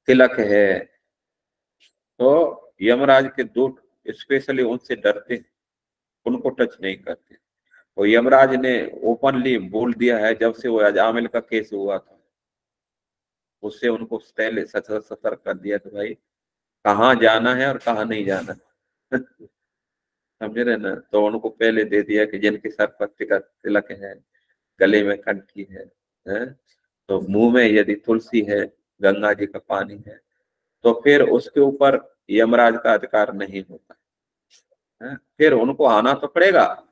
तिलक है, तो यमराज के दूत स्पेशली उनसे डरते हैं, उनको टच नहीं करते। और यमराज ने ओपनली बोल दिया है, जब से वो अजामिल का केस हुआ था उससे उनको पहले सतर्क कर दिया कि भाई कहाँ जाना है और कहाँ नहीं जाना समझ रहे ना। तो उनको पहले दे दिया कि जिनके सर पर तिलक है, गले में कंठी है, तो मुंह में यदि तुलसी है, गंगा जी का पानी है, तो फिर उसके ऊपर यमराज का अधिकार नहीं होता है। फिर उनको आना तो पड़ेगा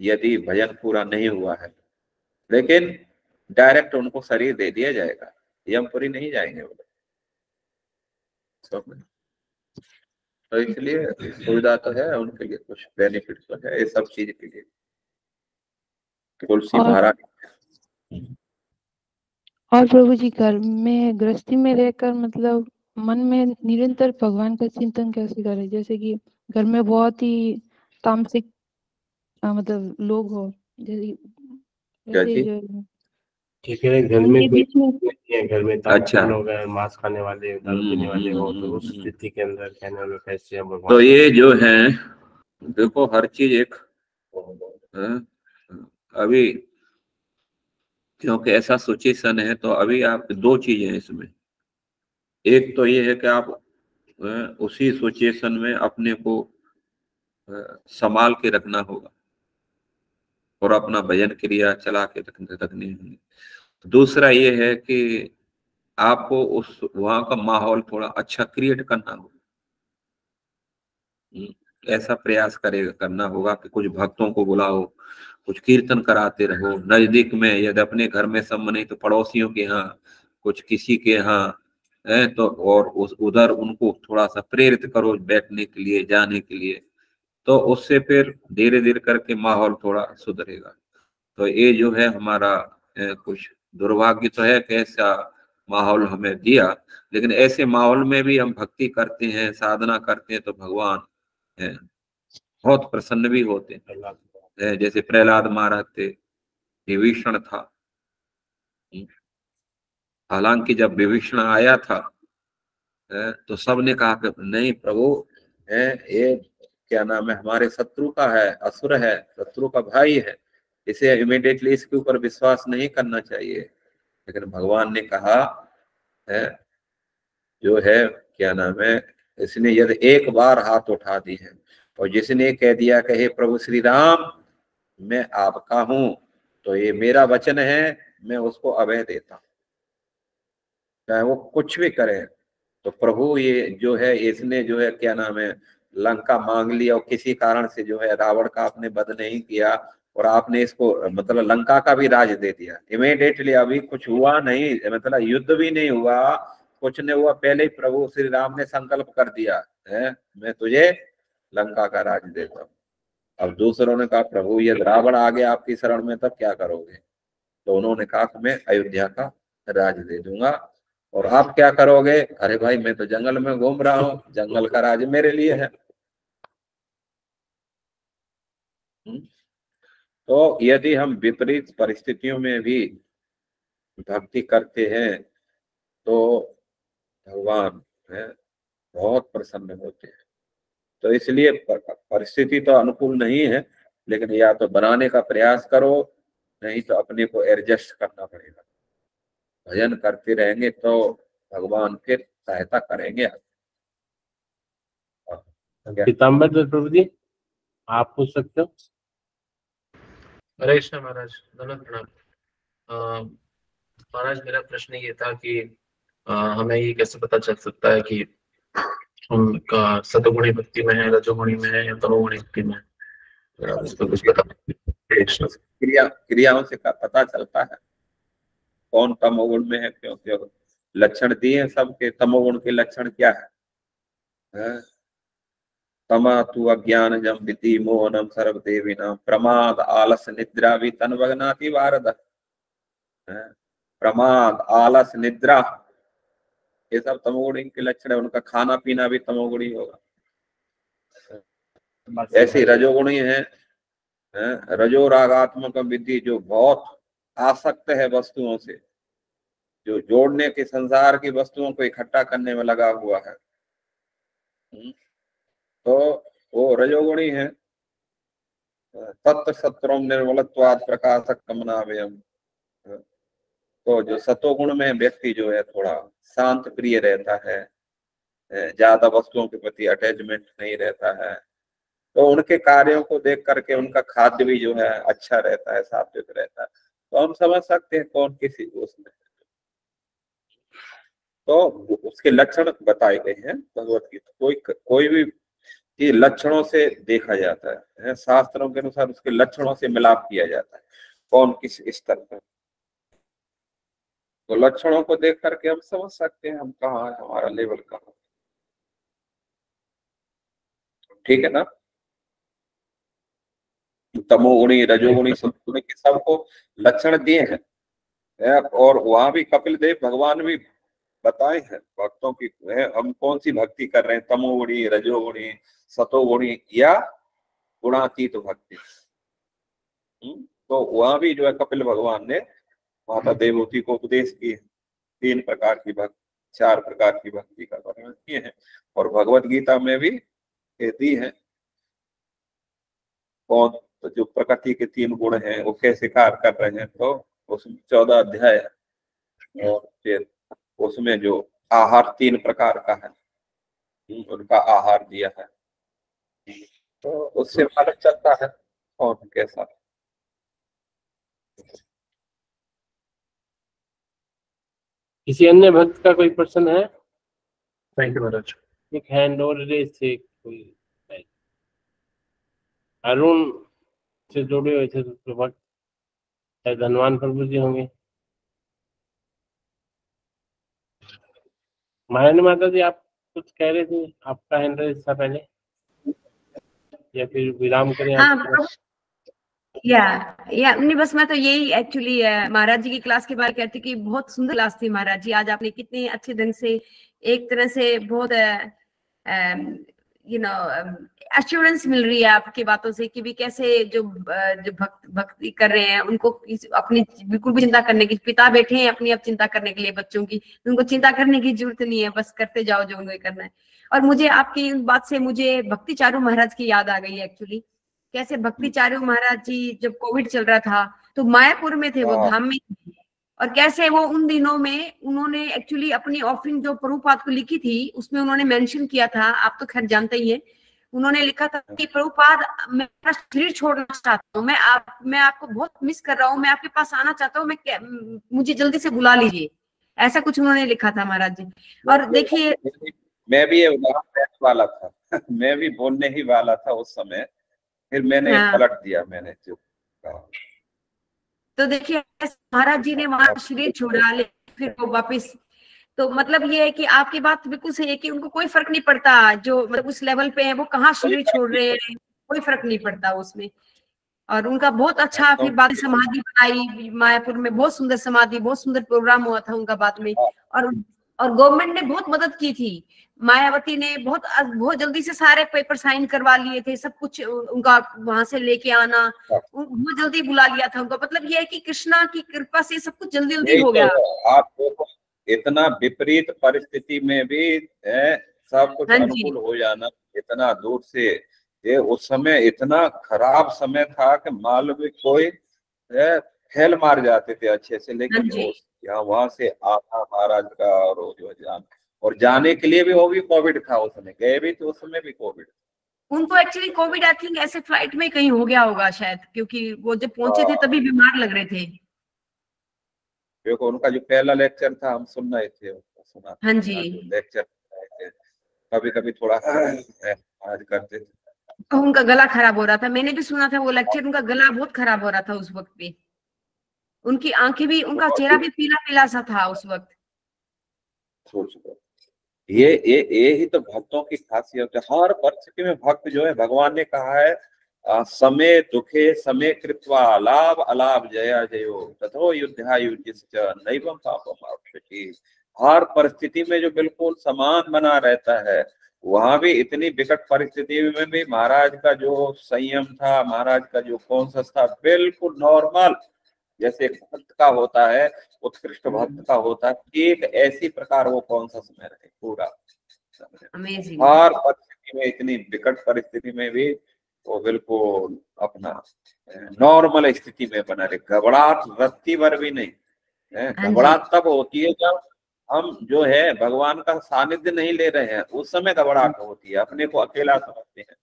यदि भजन पूरा नहीं हुआ है, लेकिन डायरेक्ट उनको शरीर दे दिया जाएगा, यमपुरी नहीं जाएंगे वो लोग। तो इसलिए सुविधा तो है उनके लिए, कुछ बेनिफिट तो है ये सब चीज के लिए। तुलसी महाराज और प्रभु जी घर में गृहस्थी में रहकर मतलब मन में निरंतर भगवान का चिंतन कैसे करें, जैसे कि घर में बहुत ही तामसिक मतलब लोग हो, जैसे क्या ऐसे चीज? जो ठीक है, घर में ये कोई बीच में नहीं है, घर में अच्छा। तामसिक लोग हैं, मांस खाने वाले, दारू पीने वाले हो, तो उस स्थिति के अंदर कहने वाले कैसे हम तो भगवान ये जो है, देखो हर चीज एक हाँ, अभी क्योंकि ऐसा सिचुएशन है, तो अभी आप दो चीजें हैं इसमें। एक तो ये है कि आप उसी सिचुएशन में अपने को संभाल के रखना होगा और अपना भजन क्रिया चला के रखनी होगी। दूसरा ये है कि आपको उस वहां का माहौल थोड़ा अच्छा क्रिएट करना होगा। ऐसा प्रयास करना होगा कि कुछ भक्तों को बुलाओ, कुछ कीर्तन कराते रहो नजदीक में, यदि अपने घर में सब नहीं तो पड़ोसियों के यहाँ, कुछ किसी के यहाँ है तो, और उस उधर उनको थोड़ा सा प्रेरित करो बैठने के लिए, जाने के लिए। तो उससे फिर धीरे धीरे करके माहौल थोड़ा सुधरेगा। तो ये जो है हमारा कुछ दुर्भाग्य तो है कि ऐसा माहौल हमें दिया, लेकिन ऐसे माहौल में भी हम भक्ति करते हैं, साधना करते हैं, तो भगवान बहुत प्रसन्न भी होते हैं। जैसे प्रहलाद महाराज थे, विभीषण था। हालांकि जब विभीषण आया था तो सबने कहा कि नहीं प्रभु, ये क्या नाम है, हमारे शत्रु का है, असुर है, शत्रु का भाई है, इसे इमीडिएटली इसके ऊपर विश्वास नहीं करना चाहिए। लेकिन भगवान ने कहा है, जो है क्या नाम है, इसने यदि एक बार हाथ उठा दी है और जिसने कह दिया कि हे प्रभु श्री राम मैं आपका हूं, तो ये मेरा वचन है, मैं उसको अभय देता हूं, चाहे वो कुछ भी करे। तो प्रभु ये जो है, इसने जो है क्या नाम है, लंका मांग लिया और किसी कारण से जो है रावण का आपने वध नहीं किया और आपने इसको मतलब लंका का भी राज दे दिया इमीडिएटली। अभी कुछ हुआ नहीं, मतलब युद्ध भी नहीं हुआ, कुछ नहीं हुआ, पहले ही प्रभु श्री राम ने संकल्प कर दिया है मैं तुझे लंका का राज देता हूँ। अब दूसरों ने कहा प्रभु ये रावण आ गया आपकी शरण में, तब क्या करोगे? तो उन्होंने कहा कि मैं अयोध्या का राज दे दूंगा। और आप क्या करोगे? अरे भाई मैं तो जंगल में घूम रहा हूँ, जंगल का राज मेरे लिए है। तो यदि हम विपरीत परिस्थितियों में भी भक्ति करते हैं तो भगवान है बहुत प्रसन्न होते हैं। तो इसलिए परिस्थिति तो अनुकूल नहीं है, लेकिन या तो बनाने का प्रयास करो, नहीं तो अपने को एडजस्ट करना पड़ेगा। भजन करते रहेंगे तो भगवान फिर सहायता करेंगे। पीताम्बर दत्त प्रभु जी, आप पूछ सकते हो। हरे कृष्ण महाराज, नमन प्रणाम। महाराज मेरा प्रश्न ये था कि हमें ये कैसे पता चल सकता है कि उनका सतोगुणी भक्ति में है, रजोगुणी में है या तमोगुणी भक्ति में है? उस पर कुछ बता। क्रियाओं से पता चलता है कौन तमोगुण में है, क्योंकि लक्षण दिए सबके। तमोगुण के लक्षण क्या है? तमा तु अज्ञान जम विधि मोहनम सर्वदेविनाम प्रमाद आलस निद्रा भी तनवगनाति वारद। प्रमाद आलस निद्रा ये सब तमोगुणी के लक्षण है। उनका खाना पीना भी तमोगुणी होगा। ऐसे रजोगुणी है, रजो रागात्मक विधि जो बहुत आसक्त है वस्तुओं से, जो जोड़ने के संसार की वस्तुओं को इकट्ठा करने में लगा हुआ है, तो वो रजोगुणी है। तत्व सत्रों निर्मलत्वाद प्रकाशक कमनाव्यम। तो जो सतोगुण में व्यक्ति जो है थोड़ा शांत प्रिय रहता है, ज्यादा वस्तुओं के प्रति अटैचमेंट नहीं रहता है, तो उनके कार्यों को देख करके उनका खाद्य भी जो है अच्छा रहता है, सात्विक रहता है। तो हम समझ सकते हैं कौन किसी उसमें। तो उसके लक्षण बताए गए हैं भगवत गीता। कोई भी ये लक्षणों से देखा जाता है, शास्त्रों के अनुसार उसके लक्षणों से मिलाप किया जाता है कौन किस स्तर पर। तो लक्षणों को देख करके हम समझ सकते हैं हम कहाँ है, हमारा लेवल कहाँ। ठीक है ना? तमोगुणी रजोगुणी सतोगुणी के सबको लक्षण दिए हैं। और वहां भी कपिल देव भगवान भी बताए हैं भक्तों की हम कौन सी भक्ति कर रहे हैं, तमोगुणी रजोगुणी सतोगुणी या गुणातीत भक्ति। तो वहां भी जो है कपिल भगवान ने माता देवहूति को उपदेश किए, 3 प्रकार की भक्ति, 4 प्रकार की भक्ति का वर्णन किए हैं। और भगवत गीता में भी कहती है कौन तो जो प्रकृति के 3 गुण हैं वो कैसे कार्य कर रहे हैं, तो उसमें 14 अध्याय है। और फिर उसमें जो आहार 3 प्रकार का है, उनका आहार दिया है, तो उससे मालूम चलता है और कैसा। किसी अन्य भक्त का कोई प्रश्न है? थैंक यू महाराज। एक हैंड और रेज से कोई अरुण से जुड़े हुए थे तो भक्त शायद धनवान प्रभु जी होंगे। महारानी माता जी आप कुछ कह रहे थे, आपका हैंड रेज था पहले, या फिर विराम करें? हाँ या नहीं, बस मैं तो यही एक्चुअली महाराज जी की क्लास के बारे में कहती कि बहुत सुंदर क्लास थी महाराज जी। आज आपने कितने अच्छे ढंग से एक तरह से बहुत एश्योरेंस मिल रही है आपकी बातों से कि भी कैसे जो भक्ति कर रहे हैं उनको अपनी बिल्कुल भी चिंता करने की, पिता बैठे हैं अपनी अब चिंता करने के लिए बच्चों की, उनको चिंता करने की जरूरत नहीं है, बस करते जाओ जो उनको करना है। और मुझे आपकी बात से मुझे भक्ति चारू महाराज की याद आ गई है एक्चुअली। कैसे भक्ति चारू महाराज जी जब कोविड चल रहा था तो मायापुर में थे, वो धाम में थे, और कैसे वो उन दिनों में उन्होंने एक्चुअली अपनी ऑफरिंग जो प्रभुपाद को लिखी थी उसमें उन्होंने मेंशन किया था, आप तो खैर जानते ही हैं, उन्होंने लिखा था कि प्रभुपाद मैं अपना शरीर छोड़ना चाहता हूँ, मैं आपको बहुत मिस कर रहा हूँ, मैं आपके पास आना चाहता हूँ, मुझे जल्दी से बुला लीजिए, ऐसा कुछ उन्होंने लिखा था महाराज जी। और देखिए मैं भी ये उदाहरण वाला था मैं भी बोलने ही वाला था उस समय, फिर मैंने पलट दिया, मैंने जो कहा। तो देखिए महाराज जी ने वहां शरीर छोड़ा, फिर वो वापिस, तो मतलब ये है कि आपकी बात बिल्कुल सही है कि उनको कोई फर्क नहीं पड़ता, जो मतलब उस लेवल पे है वो कहाँ शरीर छोड़ रहे हैं, कोई फर्क नहीं पड़ता उसमें। और उनका बहुत अच्छा फिर बाद समाधि बनाई मायापुर में, बहुत सुंदर समाधि, बहुत सुंदर प्रोग्राम हुआ था उनका बाद में। और गवर्नमेंट ने बहुत मदद की थी, मायावती ने बहुत जल्दी से सारे पेपर साइन करवा लिए थे, सब कुछ उनका वहां से लेके आना, बहुत जल्दी बुला लिया था उनको। मतलब ये है कि कृष्णा की कृपा से सब कुछ जल्दी जल्दी हो गया। आप देखो इतना विपरीत परिस्थिति में भी सब कुछ अनुकूल हो जाना, इतना दूर से, ये उस समय इतना खराब समय था कि मालूम कोई फैल मार जाते थे अच्छे से, लेकिन यहाँ वहां से आना महाराज का, और वो जो और जाने के लिए भी वो भी कोविड था उस समय, गए भी तो उस समय भी कोविड। उनको एक्चुअली कोविड आई थिंक ऐसे फ्लाइट में कहीं हो गया होगा शायद, क्योंकि वो जब पहुंचे थे तभी बीमार लग रहे थे। देखो उनका जो पहला लेक्चर था हम सुन रहे थे, सुना हाँ जी लेक्चर, कभी कभी थोड़ा आज करते थे, उनका गला खराब हो रहा था, मैंने भी सुना था वो लेक्चर, उनका गला बहुत खराब हो रहा था उस वक्त पे, उनकी आंखें भी, उनका चेहरा भी पीला पीला सा था उस वक्त। ये ही तो भक्तों की खासियत है। हर परिस्थिति में भक्त जो है, भगवान ने कहा है समय दुखे समय कृत्वा लाभ अलाभ जया जयो तथो युद्धायुजिश्च नैवं पापम आपश्यति। हर परिस्थिति में जो बिल्कुल समान बना रहता है, वहां भी इतनी विकट परिस्थिति में भी महाराज का जो संयम था, महाराज का जो कॉन्शस था, बिल्कुल नॉर्मल, जैसे एक भक्त का होता है, उत्कृष्ट भक्त का होता है, एक ऐसी प्रकार वो कॉन्शस में रहे पूरा। हर परिस्थिति में, इतनी विकट परिस्थिति में भी वो बिल्कुल अपना नॉर्मल स्थिति में बना रहे, घबराहट रत्ती भर भी नहीं। घबराहट तब होती है जब हम जो है भगवान का सानिध्य नहीं ले रहे हैं, उस समय घबराहट होती है, अपने को अकेला समझते हैं।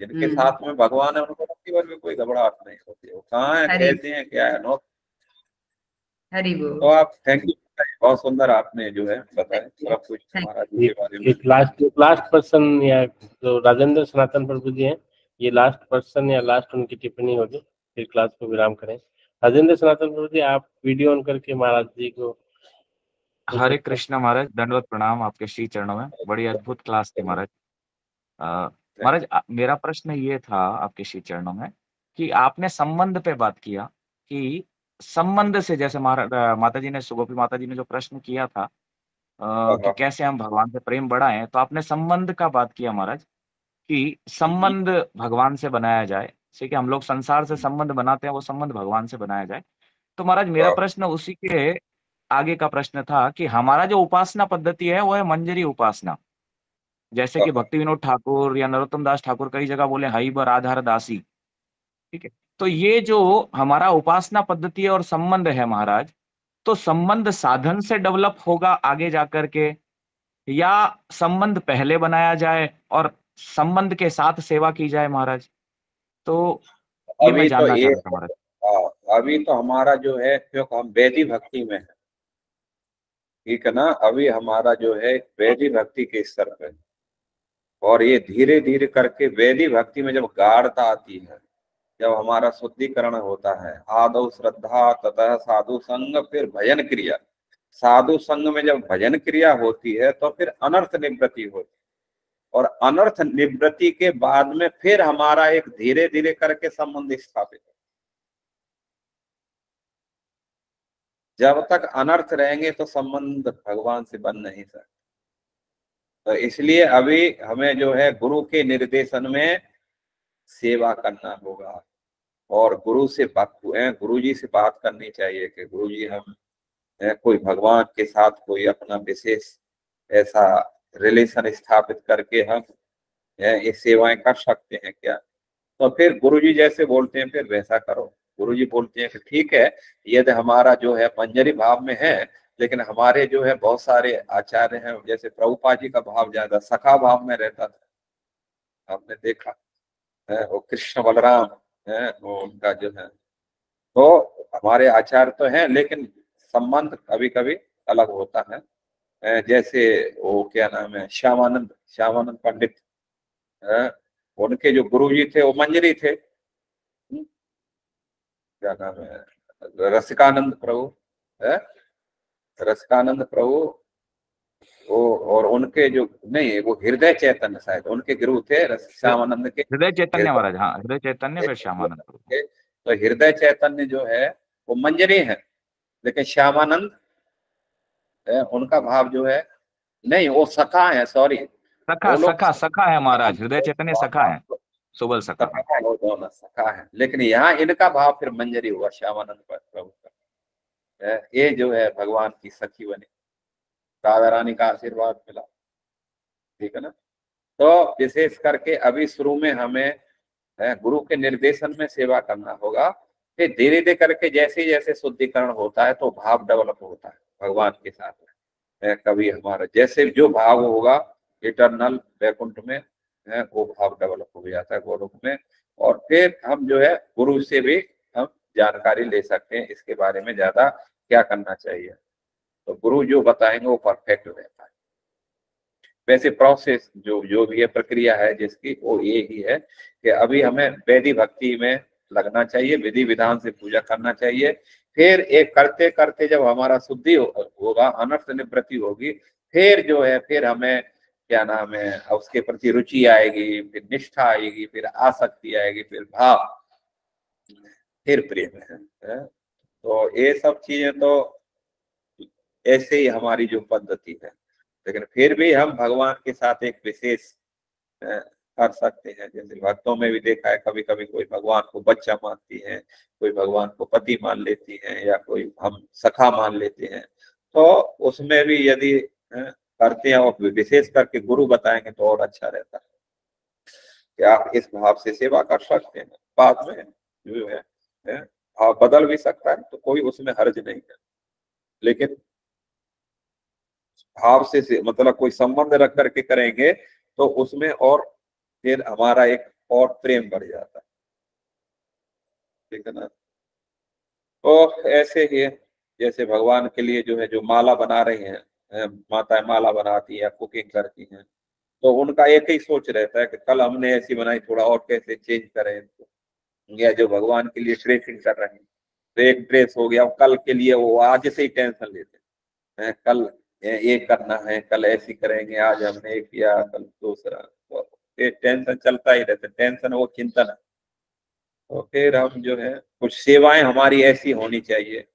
जिनके साथ में भगवान है उनको रत्ती भर में कोई घबराहट नहीं होती है, वो कहाँ है, कैसे हैं, क्या है, नो। तो आप थैंक यू, बहुत सुंदर आपने जो है बताया सब कुछ महाराज जी के बारे में। एक लास्ट पर्सन या जो राजेंद्र सनातन प्रभु जी हैं, ये लास्ट पर्सन या लास्ट उनकी टिप्पणी होगी, फिर क्लास को विराम करें। राजेंद्र सनातन प्रभु जी, आप वीडियो ऑन करके महाराज जी को। हरे कृष्णा महाराज, दंडवत प्रणाम आपके श्री चरणों में। बड़ी अद्भुत क्लास थी महाराज। महाराज मेरा प्रश्न ये था आपके श्री चरणों में कि आपने संबंध पे बात किया कि संबंध से, जैसे माता जी ने, सुगोपी माता जी ने जो प्रश्न किया था कि कैसे हम भगवान से प्रेम बढ़ाएं, तो आपने संबंध का बात किया महाराज कि संबंध भगवान से बनाया जाए। ठीक है, हम लोग संसार से संबंध बनाते हैं, वो संबंध भगवान से बनाया जाए। तो महाराज मेरा प्रश्न उसी के आगे का प्रश्न था कि हमारा जो उपासना पद्धति है वो है मंजरी उपासना, जैसे कि भक्ति विनोद ठाकुर या नरोत्तम दास ठाकुर कई जगह बोले हई बर आधार दासी, ठीक है। तो ये जो हमारा उपासना पद्धति है और संबंध है महाराज, तो संबंध साधन से डेवलप होगा आगे जाकर के, या संबंध पहले बनाया जाए और संबंध के साथ सेवा की जाए महाराज? तो ये मैं जानना चाह रहा था महाराज। अभी तो हमारा जो है, क्योंकि हम वैदिक भक्ति में है, ठीक है ना, अभी हमारा जो है वैदिक भक्ति के स्तर पे, और ये धीरे धीरे करके वैदिक भक्ति में जब गाढ़ता आती है, जब हमारा शुद्धिकरण होता है, आदौ श्रद्धा ततः साधु संग, फिर भजन क्रिया, साधु संग में जब भजन क्रिया होती है तो फिर अनर्थ निवृत्ति होती है, और अनर्थ निवृत्ति के बाद में फिर हमारा एक धीरे धीरे करके संबंध स्थापित है। जब तक अनर्थ रहेंगे तो संबंध भगवान से बन नहीं सकता। तो इसलिए अभी हमें जो है गुरु के निर्देशन में सेवा करना होगा, और गुरु से गुरु जी से बात करनी चाहिए कि गुरु जी हम कोई भगवान के साथ कोई अपना विशेष ऐसा रिलेशन स्थापित करके हम ये सेवाएं कर सकते हैं क्या? तो फिर गुरु जी जैसे बोलते हैं फिर वैसा करो। गुरु जी बोलते हैं कि ठीक है, यदि हमारा जो है मंजरी भाव में है, लेकिन हमारे जो है बहुत सारे आचार्य हैं, जैसे प्रभुपाद जी का भाव ज्यादा सखा भाव में रहता था, आपने देखा है, वो कृष्ण बलराम है, वो उनका जो है, तो हमारे आचार्य तो हैं लेकिन संबंध कभी कभी अलग होता है। जैसे वो क्या नाम है, श्यामानंद पंडित, उनके जो गुरु जी थे वो मंजरी थे, क्या नाम है, रसिकानंद प्रभु है, रसिकानंद प्रभु वो, और उनके जो नहीं, वो हृदय चैतन्य शायद उनके गुरु थे, श्यामानंद के हृदय चैतन्य महाराज, हाँ हृदय चैतन्य फिर श्यामानंद प्रभु। तो हृदय चैतन्य जो है वो मंजरी है, लेकिन श्यामानंद उनका भाव जो है नहीं, वो सखा है, सॉरी सखा है महाराज, हृदय चैतन्य सखा है, सुबल सखा है, वो दोनों सखा है, लेकिन यहाँ इनका भाव फिर मंजरी हुआ श्यामानंद प्रभु का। ये जो है भगवान की सखी बनी, राधा रानी का आशीर्वाद मिला, ठीक है ना। तो विशेष करके अभी शुरू में हमें गुरु के निर्देशन में सेवा करना होगा, फिर धीरे धीरे करके जैसे जैसे शुद्धिकरण होता है तो भाव डेवलप होता है भगवान के साथ में। कभी हमारा जैसे जो भाव होगा इटरनल वैकुंठ में वो भाव डेवलप हो जाता है गोलोक में, और फिर हम जो है गुरु से भी हम जानकारी ले सकते हैं इसके बारे में ज्यादा क्या करना चाहिए। तो गुरु जो बताएंगे वो परफेक्ट रहता है। वैसे प्रोसेस जो भी है, प्रक्रिया है जिसकी, वो ये ही है कि अभी हमें वैदिक भक्ति में लगना चाहिए, विधि विधान से पूजा करना चाहिए, फिर एक करते करते जब हमारा शुद्धि होगा, अनर्थ निवृत्ति होगी, फिर जो है फिर हमें क्या नाम है उसके प्रति रुचि आएगी, फिर निष्ठा आएगी, फिर आसक्ति आएगी, फिर भाव, फिर प्रेम है। तो ये सब चीजें तो ऐसे ही हमारी जो पद्धति है, लेकिन फिर भी हम भगवान के साथ एक विशेष कर सकते हैं। जैसे भक्तों में भी देखा है, कभी कभी कोई भगवान को बच्चा मानती है, कोई भगवान को पति मान लेती है, या कोई हम सखा मान लेते हैं। तो उसमें भी यदि करते हैं और विशेष करके गुरु बताएंगे तो और अच्छा रहता है कि आप इस भाव से सेवा कर सकते हैं। बाद में जो है भाव बदल भी सकता है, तो कोई उसमें हर्ज नहीं है, लेकिन भाव से मतलब कोई संबंध रख करके करेंगे तो उसमें और फिर हमारा एक और प्रेम बढ़ जाता है, ठीक है ना। तो ऐसे ही जैसे भगवान के लिए जो है जो माला बना रही हैं, माताएं माला बनाती है, कुकिंग करती हैं, तो उनका एक ही सोच रहता है कि कल हमने ऐसी बनाई, थोड़ा और कैसे चेंज करें। या जो भगवान के लिए ड्रेसिंग कर रहे हैं, तो एक ड्रेस हो गया, कल के लिए वो आज से ही टेंशन लेते हैं, कल ये करना है, कल ऐसी करेंगे, आज हमने एक किया कल दूसरा, तो ये टेंशन चलता ही रहता है, टेंशन वो चिंतन है। तो फिर हम जो है कुछ सेवाएं हमारी ऐसी होनी चाहिए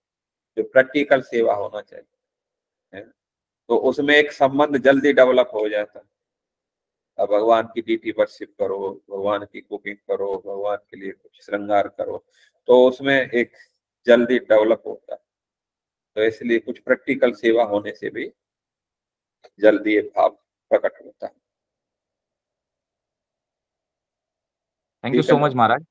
जो प्रैक्टिकल सेवा होना चाहिए, तो उसमें एक संबंध जल्दी डेवलप हो जाता है। अब भगवान की डीटी वर्शिप करो, भगवान की कुकिंग करो, भगवान के लिए कुछ श्रृंगार करो, तो उसमें एक जल्दी डेवलप होता है। तो इसलिए कुछ प्रैक्टिकल सेवा होने से भी जल्दी ये भाव प्रकट होता है। थैंक यू सो मच महाराज।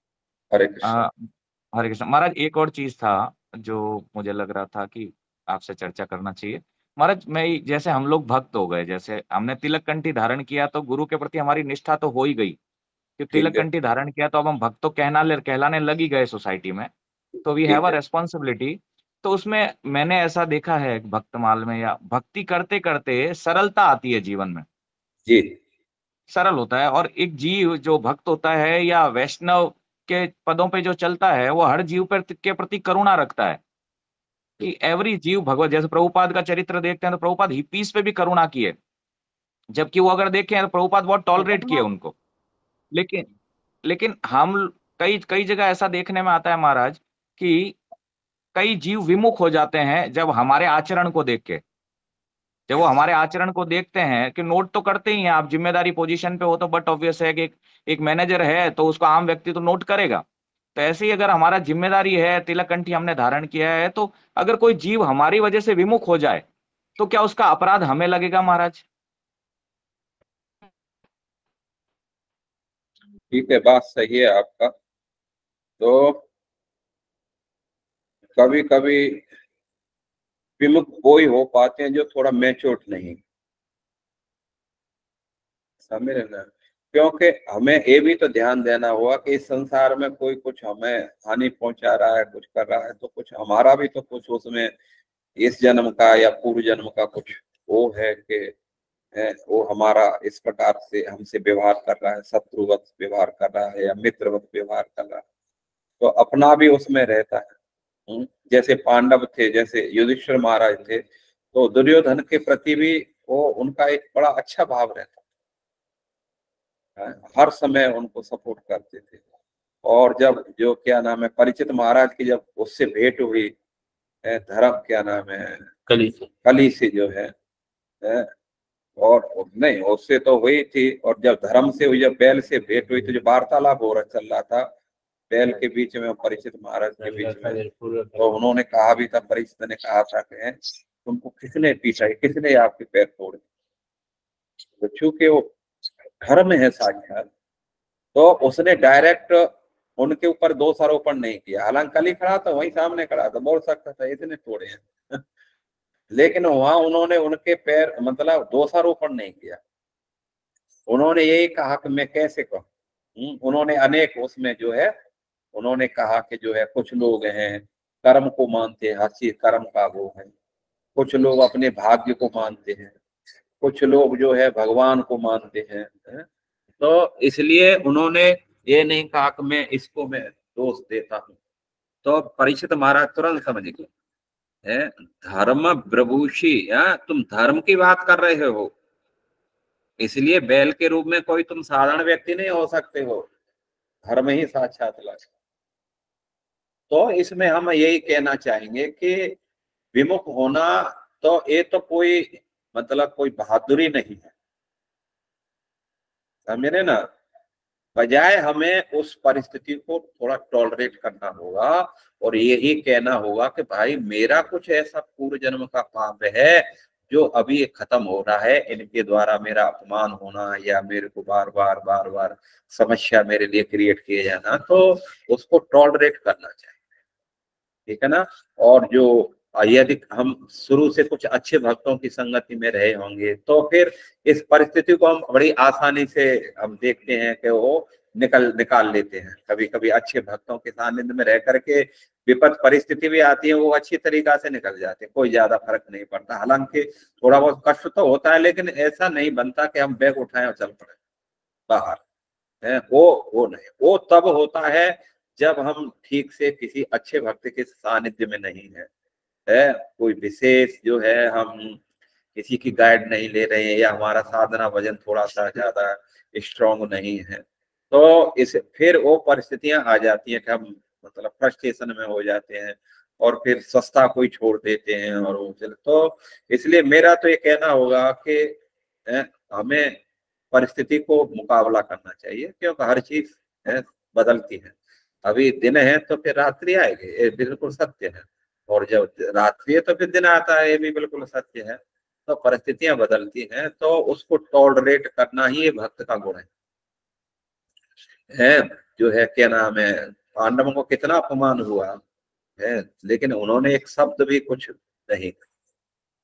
हरे कृष्ण। हरे कृष्ण महाराज। एक और चीज था जो मुझे लग रहा था कि आपसे चर्चा करना चाहिए महाराज। मैं जैसे हम लोग भक्त हो गए, जैसे हमने तिलक कंठी धारण किया तो गुरु के प्रति हमारी निष्ठा तो हो ही गई कि तिलक कंठी धारण किया तो अब हम भक्त तो कहलाने लग ही गए सोसाइटी में, तो वी हैव अ रेस्पॉन्सिबिलिटी। तो उसमें मैंने ऐसा देखा है भक्तमाल में या भक्ति करते करते सरलता आती है जीवन में जी। सरल होता है। और एक जीव जो भक्त होता है या वैष्णव के पदों पे जो चलता है वो हर जीव पर के प्रति करुणा रखता है कि एवरी जीव भगवत। जैसे प्रभुपाद का चरित्र देखते हैं तो प्रभुपाद हिप्पीज पे भी करुणा की है, जबकि वो अगर देखें तो प्रभुपाद बहुत टॉलरेट किए उनको। लेकिन लेकिन हम कई कई जगह ऐसा देखने में आता है महाराज कि कई जीव विमुख हो जाते हैं जब हमारे आचरण को देख के। जब वो हमारे आचरण को देखते हैं कि नोट तो करते ही हैं, आप जिम्मेदारी पोजीशन पे हो तो बट ऑब्वियस है कि एक मैनेजर है तो उसको आम व्यक्ति तो नोट करेगा। तो ऐसे ही अगर हमारा जिम्मेदारी है, तिलक कंठी हमने धारण किया है, तो अगर कोई जीव हमारी वजह से विमुख हो जाए तो क्या उसका अपराध हमें लगेगा महाराज? ठीक है, बात सही है आपका। तो कभी कभी विमुख वो ही हो पाते हैं जो थोड़ा मैच्योर्ड नहीं, समझ रहे ना। क्योंकि हमें ये भी तो ध्यान देना होगा कि इस संसार में कोई कुछ हमें हानि पहुंचा रहा है, कुछ कर रहा है, तो कुछ हमारा भी तो कुछ उसमें इस जन्म का या पूर्व जन्म का कुछ वो है कि वो हमारा इस प्रकार से हमसे व्यवहार कर रहा है, शत्रुवत व्यवहार कर रहा है या मित्रवत व्यवहार कर रहा है, तो अपना भी उसमें रहता है। जैसे पांडव थे, जैसे युधिष्ठिर महाराज थे, तो दुर्योधन के प्रति भी वो उनका एक बड़ा अच्छा भाव रहता है, हर समय उनको सपोर्ट करते थे। और जब जो क्या नाम है परिचित महाराज की जब उससे भेंट हुई, धर्म क्या नाम है कली से जो है, और नहीं उससे तो हुई थी, और जब धर्म से हुई, जब बैल से भेंट हुई तो जो वार्तालाप हो रहा चल रहा था बैल के बीच में परिचित महाराज के बीच में, तो उन्होंने कहा भी था, परिचित ने कहा था कि तुमको किसने पीछा, किसने आपके पैर तोड़े। तो चूंकि वो धर्म है साक्षात, तो उसने डायरेक्ट उनके ऊपर दोषारोपण नहीं किया। हालांकि कली खड़ा था, वही सामने खड़ा था, बोल सकता था इतने तोड़े हैं लेकिन वहां उन्होंने उनके पैर मतलब दोषारोपण नहीं किया, उन्होंने यही कहा कि मैं कैसे कहूं। उन्होंने अनेक उसमें जो है उन्होंने कहा कि जो है कुछ लोग हैं कर्म को मानते हैं, हर चीज कर्म का वो है, कुछ लोग अपने भाग्य को मानते हैं, कुछ लोग जो है भगवान को मानते हैं। तो इसलिए उन्होंने ये नहीं कहा कि मैं इसको मैं दोष देता हूं। तो परीक्षित महाराज तुरंत समझ गए, धर्म प्रभुषी, तुम धर्म की बात कर रहे हो, इसलिए बैल के रूप में कोई तुम साधारण व्यक्ति नहीं हो सकते हो, धर्म ही साक्षात लक्ष्य। तो इसमें हम यही कहना चाहेंगे कि विमुख होना तो ये तो कोई मतलब कोई बहादुरी नहीं है, समझे ना। बजाय हमें उस परिस्थिति को थोड़ा टॉलरेट करना होगा और यही कहना होगा कि भाई मेरा कुछ ऐसा पूर्व जन्म का पाप है जो अभी खत्म हो रहा है, इनके द्वारा मेरा अपमान होना या मेरे को बार बार समस्या मेरे लिए क्रिएट किए जाना, तो उसको टॉलरेट करना चाहिए, ठीक है ना। और जो यदि हम शुरू से कुछ अच्छे भक्तों की संगति में रहे होंगे तो फिर इस परिस्थिति को हम बड़ी आसानी से हम देखते हैं कि वो निकाल लेते हैं। कभी कभी अच्छे भक्तों के सानिध्य में रह करके विपद परिस्थिति भी आती है, वो अच्छी तरीका से निकल जाते हैं, कोई ज्यादा फर्क नहीं पड़ता। हालांकि थोड़ा बहुत कष्ट तो होता है, लेकिन ऐसा नहीं बनता कि हम बैग उठाएं और चल पड़े बाहर, वो नहीं, वो तब होता है जब हम ठीक से किसी अच्छे भक्त के सानिध्य में नहीं है, कोई विशेष जो है हम किसी की गाइड नहीं ले रहे हैं या हमारा साधना वजन थोड़ा सा ज्यादा स्ट्रांग नहीं है, तो इस फिर वो परिस्थितियां आ जाती हैं कि हम मतलब फ्रस्ट्रेशन में हो जाते हैं और फिर सस्ता कोई छोड़ देते हैं और वो चले। तो इसलिए मेरा तो ये कहना होगा कि हमें परिस्थिति को मुकाबला करना चाहिए, क्योंकि हर चीज बदलती है। अभी दिन है तो फिर रात्रि आएगी, ये बिल्कुल सत्य है। और जब रात्रि है तो फिर दिन आता है, ये भी बिल्कुल सत्य है। तो परिस्थितियां बदलती हैं, तो उसको टॉलरेट करना ही ये भक्त का गुण है। जो है क्या नाम है, पांडवों को कितना अपमान हुआ है, लेकिन उन्होंने एक शब्द भी कुछ नहीं,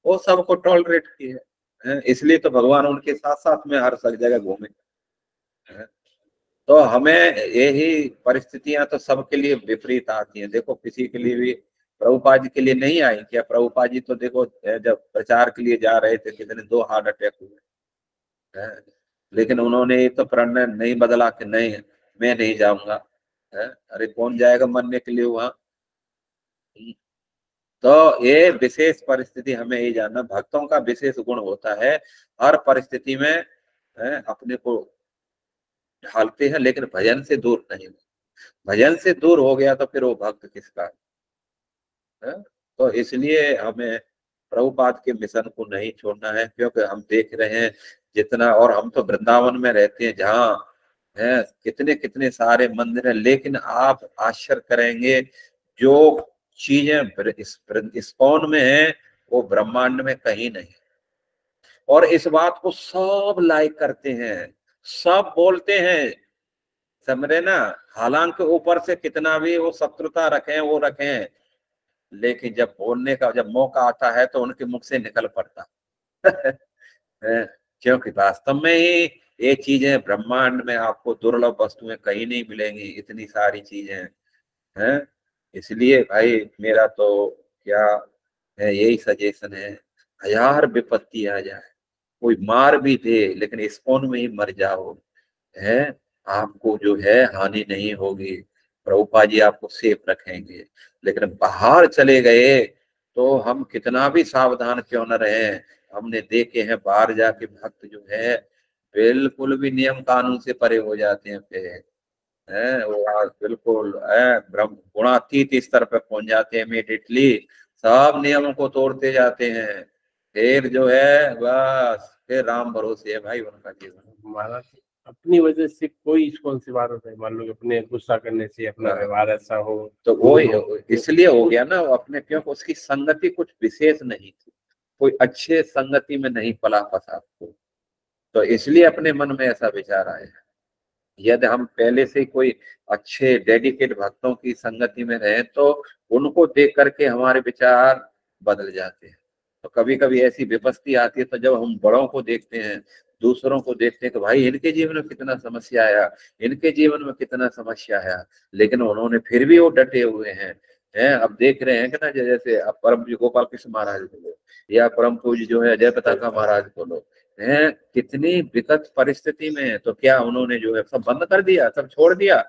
वो सबको टॉलरेट किए हैं। इसलिए तो भगवान उनके साथ साथ में हर सब जगह घूमे हैं। तो हमें यही परिस्थितियां तो सबके लिए विपरीत आती हैं। देखो किसी के लिए भी, प्रभुपाद जी के लिए नहीं आई क्या? प्रभुपाद जी तो देखो जब प्रचार के लिए जा रहे थे कितने 2 हार्ट अटैक हुए हैं, लेकिन उन्होंने ये तो प्रण नहीं बदला कि नहीं मैं नहीं जाऊंगा। अरे कौन जाएगा मरने के लिए वहां? तो ये विशेष परिस्थिति हमें ये जानना, भक्तों का विशेष गुण होता है हर परिस्थिति में अपने को ढालते हैं, लेकिन भजन से दूर नहीं। भजन से दूर हो गया तो फिर वो भक्त किसका है? तो इसलिए हमें प्रभुपाद के मिशन को नहीं छोड़ना है, क्योंकि हम देख रहे हैं जितना, और हम तो वृंदावन में रहते हैं जहाँ है कितने कितने सारे मंदिर हैं, लेकिन आप आश्चर्य करेंगे जो चीजें इस्कॉन में है वो ब्रह्मांड में कहीं नहीं। और इस बात को सब लाइक करते हैं, सब बोलते हैं, समझे ना। हालांकि ऊपर से कितना भी वो शत्रुता रखें वो रखें, लेकिन जब बोलने का जब मौका आता है तो उनके मुख से निकल पड़ता क्योंकि वास्तव में ही ये चीजें ब्रह्मांड में आपको दुर्लभ वस्तुएं कहीं नहीं मिलेंगी, इतनी सारी चीजें हैं। इसलिए भाई मेरा तो क्या है, यही सजेशन है, 1000 विपत्ति आ जाए, कोई मार भी दे, लेकिन इस्कॉन में ही मर जाओ है, आपको जो है हानि नहीं होगी, प्रभुपाद जी आपको सेफ रखेंगे। लेकिन बाहर चले गए तो हम कितना भी सावधान क्यों न रहे, हमने देखे हैं बाहर जाके भक्त जो है बिल्कुल भी नियम कानून से परे हो जाते हैं, फिर है वो बिल्कुल ब्रह्म गुणातीत स्तर पर पहुंच जाते हैं इमीडिएटली, सब नियमों को तोड़ते जाते हैं। फिर जो है बस फिर राम भरोसे है भाई उनका जीवन। महाराज अपनी वजह से कोई इस्कॉन से बाहर होता है, मान लो अपने गुस्सा करने से अपना व्यवहार ऐसा हो, तो वो इसलिए हो गया ना अपने, क्योंकि उसकी संगति कुछ विशेष नहीं थी, कोई अच्छे संगति में नहीं पला फंसा आपको, तो इसलिए अपने मन में ऐसा विचार आया। यदि हम पहले से कोई अच्छे डेडिकेट भक्तों की संगति में रहे तो उनको देख करके हमारे विचार बदल जाते हैं। तो कभी कभी ऐसी विपत्ति आती है तो जब हम बड़ों को देखते हैं, दूसरों को देखते हैं कि भाई इनके जीवन में कितना समस्या आया, इनके जीवन में कितना समस्या आया, लेकिन उन्होंने फिर भी वो डटे हुए हैं। अब देख रहे हैं कि ना, जैसे अब परम पूज्य गोपाल कृष्ण महाराज को लो या परम पूज्य जो है जय पताका महाराज को लो, कितनी विकट परिस्थिति में है, तो क्या उन्होंने जो है सब बंद कर दिया, सब छोड़ दिया?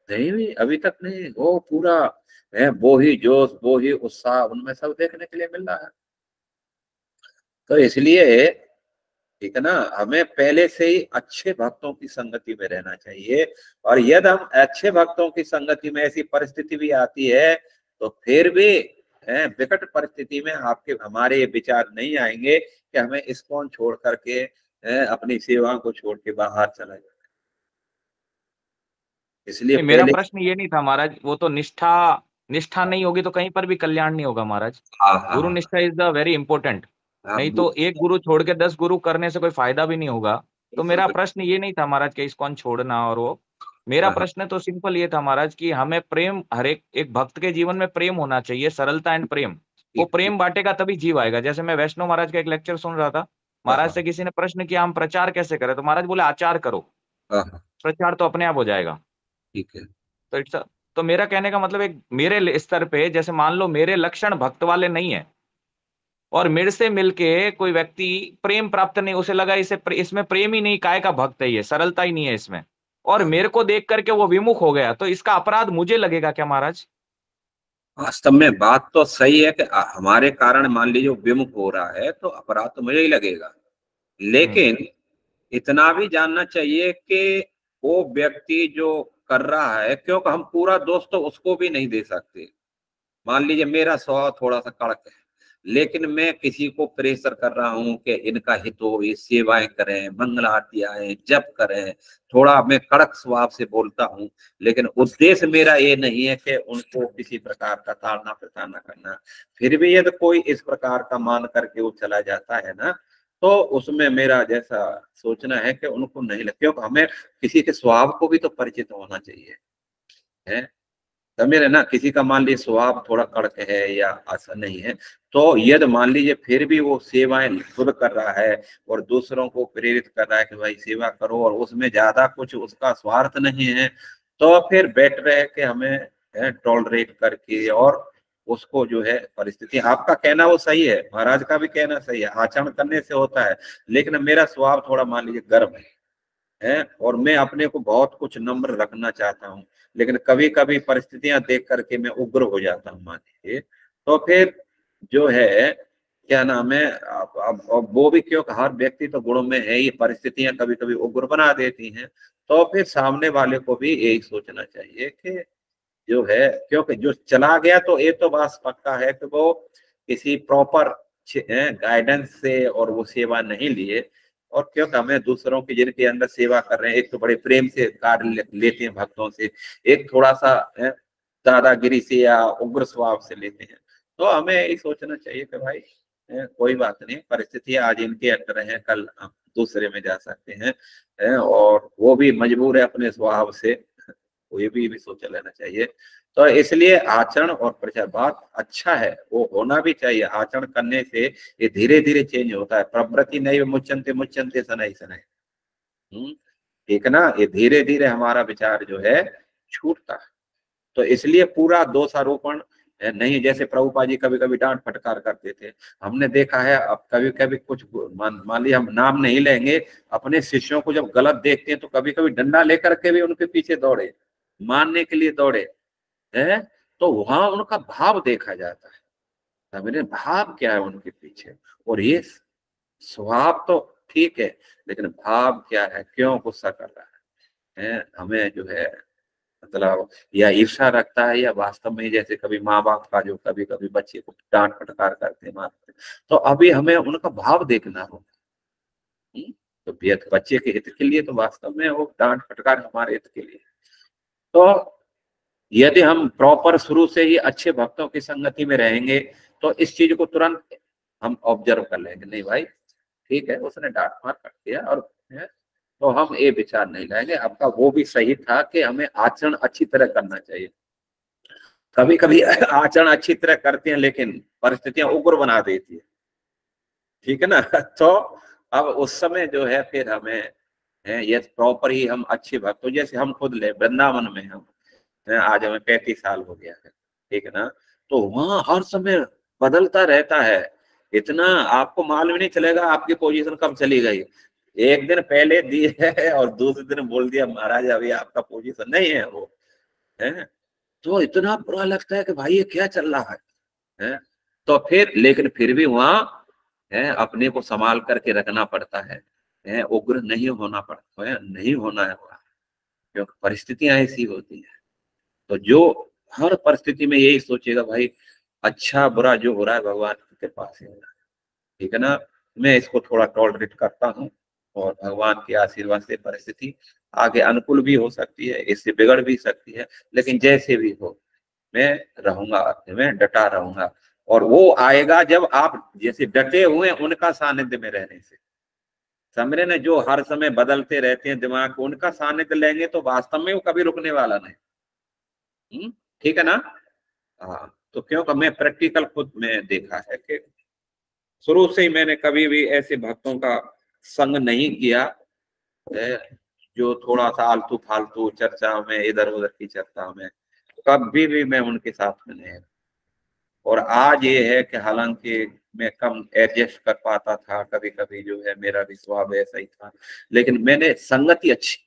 नहीं, अभी तक नहीं। वो पूरा वो ही जोश, वो ही उत्साह उनमें सब देखने के लिए मिल रहा है। तो इसलिए ठीक है ना, हमें पहले से ही अच्छे भक्तों की संगति में रहना चाहिए। और यदि हम अच्छे भक्तों की संगति में ऐसी परिस्थिति भी आती है तो फिर भी विकट परिस्थिति में आपके हमारे ये विचार नहीं आएंगे कि हमें इस्कॉन छोड़ करके अपनी सेवा को छोड़ के बाहर चला जाए। इसलिए मेरा प्रश्न ये नहीं था महाराज, वो तो निष्ठा नहीं होगी तो कहीं पर भी कल्याण नहीं होगा महाराज। गुरु निष्ठा इज द वेरी इंपॉर्टेंट। नहीं तो एक गुरु छोड़ के 10 गुरु करने से कोई फायदा भी नहीं होगा। तो मेरा प्रश्न ये नहीं था महाराज कि इस्कॉन छोड़ना और वो, मेरा प्रश्न तो सिंपल ये था महाराज कि हमें प्रेम, हर एक भक्त के जीवन में प्रेम होना चाहिए, सरलता एंड प्रेम। वो प्रेम बांटेगा तभी जीव आएगा। जैसे मैं वैष्णव महाराज का एक लेक्चर सुन रहा था, महाराज से किसी ने प्रश्न किया हम प्रचार कैसे करें, तो महाराज बोले आचार करो, प्रचार तो अपने आप हो जाएगा। ठीक है। तो मेरा कहने का मतलब एक मेरे स्तर पे, जैसे मान लो मेरे लक्षण भक्त वाले नहीं है और मेरे से मिलके कोई व्यक्ति प्रेम प्राप्त नहीं, उसे लगा इसमें प्रेम ही नहीं, काय का भक्त है ये, सरलता ही नहीं है इसमें, और मेरे को देख करके वो विमुख हो गया, तो इसका अपराध मुझे लगेगा क्या महाराज? वास्तव में बात तो सही है कि हमारे कारण मान लीजिए विमुख हो रहा है तो अपराध तो मुझे ही लगेगा, लेकिन इतना भी जानना चाहिए कि वो व्यक्ति जो कर रहा है, क्योंकि हम पूरा दोष तो उसको भी नहीं दे सकते। मान लीजिए मेरा स्वभाव थोड़ा सा कड़क है, लेकिन मैं किसी को प्रेशर कर रहा हूं कि इनका हित हो, ये सेवाएं करें, मंगल आरती आए, जप करें, थोड़ा मैं कड़क स्वभाव से बोलता हूं, लेकिन उद्देश्य मेरा ये नहीं है कि उनको किसी प्रकार का ताड़ना प्रताड़ना करना। फिर भी यदि कोई इस प्रकार का मान करके वो चला जाता है ना, तो उसमें मेरा जैसा सोचना है कि उनको नहीं लगे, क्योंकि हमें किसी के स्वभाव को भी तो परिचित होना चाहिए है। समझे ना, किसी का मान लीजिए स्वभाव थोड़ा कड़क है या ऐसा नहीं है, तो यदि मान लीजिए फिर भी वो सेवाएं खुद कर रहा है और दूसरों को प्रेरित कर रहा है कि भाई सेवा करो, और उसमें ज्यादा कुछ उसका स्वार्थ नहीं है, तो फिर बेटर है कि हमें टॉलरेट करके और उसको जो है परिस्थिति, आपका कहना वो सही है, महाराज का भी कहना सही है, आचरण करने से होता है, लेकिन मेरा स्वभाव थोड़ा मान लीजिए गर्म है और मैं अपने को बहुत कुछ नम्र रखना चाहता हूँ, लेकिन कभी कभी परिस्थितियां देख करके मैं उग्र हो जाता हूँ मान लीजिए, तो फिर जो है क्या नाम है, अब वो भी क्योंकि हर व्यक्ति तो गुणों में है ही, परिस्थितियां कभी कभी उग्र बना देती हैं, तो फिर सामने वाले को भी यही सोचना चाहिए कि जो है, क्योंकि जो चला गया तो ये तो बात पक्का है कि वो किसी प्रॉपर गाइडेंस से और वो सेवा नहीं लिए, और क्योंकि हमें दूसरों की जिनके अंदर सेवा कर रहे हैं, एक तो बड़े प्रेम से कार्य लेते हैं भक्तों से, एक थोड़ा सा दादागिरी से या उग्र स्वभाव से लेते हैं, तो हमें यही सोचना चाहिए कि भाई कोई बात नहीं, परिस्थितियां आज इनके अंदर हैं, कल हम दूसरे में जा सकते हैं, और वो भी मजबूर है अपने स्वभाव से, वो ये भी सोच लेना चाहिए। तो इसलिए आचरण और प्रचार बात अच्छा है, वो होना भी चाहिए, आचरण करने से ये धीरे धीरे चेंज होता है, प्रवृत्ति नहीं मुच्यन्ते मुच्यन्ते शनैः शनैः, ठीक ना, ये धीरे धीरे हमारा विचार जो है छूटता है। तो इसलिए पूरा दोषारोपण नहीं, जैसे प्रभुपाद जी कभी कभी डांट फटकार करते थे, हमने देखा है, अब कभी कभी कुछ मान लीजिए हम नाम नहीं लेंगे, अपने शिष्यों को जब गलत देखते हैं तो कभी कभी डंडा लेकर के भी उनके पीछे दौड़े, मानने के लिए दौड़े है, तो वहां उनका भाव देखा जाता है, समझे भाव क्या है उनके पीछे, और ये स्वभाव तो ठीक है, लेकिन भाव क्या है, क्यों गुस्सा कर रहा है, हमें जो है मतलब या ईर्षा रखता है, या वास्तव में जैसे कभी माँ बाप का जो कभी कभी बच्चे को डांट फटकार करते मारते, तो अभी हमें उनका भाव देखना होगा, तो बच्चे के हित के लिए तो वास्तव में वो डांट फटकार हमारे हित के लिए। तो यदि हम प्रॉपर शुरू से ही अच्छे भक्तों की संगति में रहेंगे तो इस चीज को तुरंत हम ऑब्जर्व कर लेंगे, नहीं भाई ठीक है, उसने डांट मार कर दिया, और तो हम ये विचार नहीं लाएंगे, आपका वो भी सही था कि हमें आचरण अच्छी तरह करना चाहिए। कभी कभी आचरण अच्छी तरह करते हैं लेकिन परिस्थितियां उग्र बना देती है, ठीक है ना, तो अब उस समय जो है फिर हमें ये प्रॉपर ही हम अच्छे भक्त, जैसे हम खुद ले वृंदावन में हम आज हमें 35 साल हो गया है, ठीक है ना, तो वहाँ हर समय बदलता रहता है, इतना आपको मालूम नहीं चलेगा आपकी पोजीशन कब चली गई, एक दिन पहले दी है और दूसरे दिन बोल दिया महाराज अभी आपका पोजीशन नहीं है वो है, तो इतना बुरा लगता है कि भाई ये क्या चल रहा है, तो फिर लेकिन फिर भी वहाँ अपने को संभाल करके रखना पड़ता है, उग्र नहीं होना पड़ता है, नहीं होना है, क्योंकि परिस्थितियां ऐसी होती है। तो जो हर परिस्थिति में यही सोचेगा भाई अच्छा बुरा जो हो रहा है भगवान की कृपा से हो रहा है, ठीक है ना, मैं इसको थोड़ा टॉलरेट करता हूँ, और भगवान के आशीर्वाद से परिस्थिति आगे अनुकूल भी हो सकती है, इससे बिगड़ भी सकती है, लेकिन जैसे भी हो मैं रहूंगा, मैं डटा रहूंगा, और वो आएगा जब आप जैसे डटे हुए उनका सानिध्य में रहने से, समझे ना, जो हर समय बदलते रहते हैं दिमाग, उनका सानिध्य लेंगे तो वास्तव में वो कभी रुकने वाला नहीं, ठीक है ना। हाँ, तो क्योंकि मैं प्रैक्टिकल खुद में देखा है कि शुरू से ही मैंने कभी भी ऐसे भक्तों का संग नहीं किया जो थोड़ा सा आलतू फालतू चर्चा में इधर उधर की चर्चा में, कभी भी मैं उनके साथ में नहीं। और आज ये है कि हालांकि मैं कम एडजस्ट कर पाता था, कभी कभी जो है मेरा भी स्वभाव ऐसा ही था, लेकिन मैंने संगति अच्छी की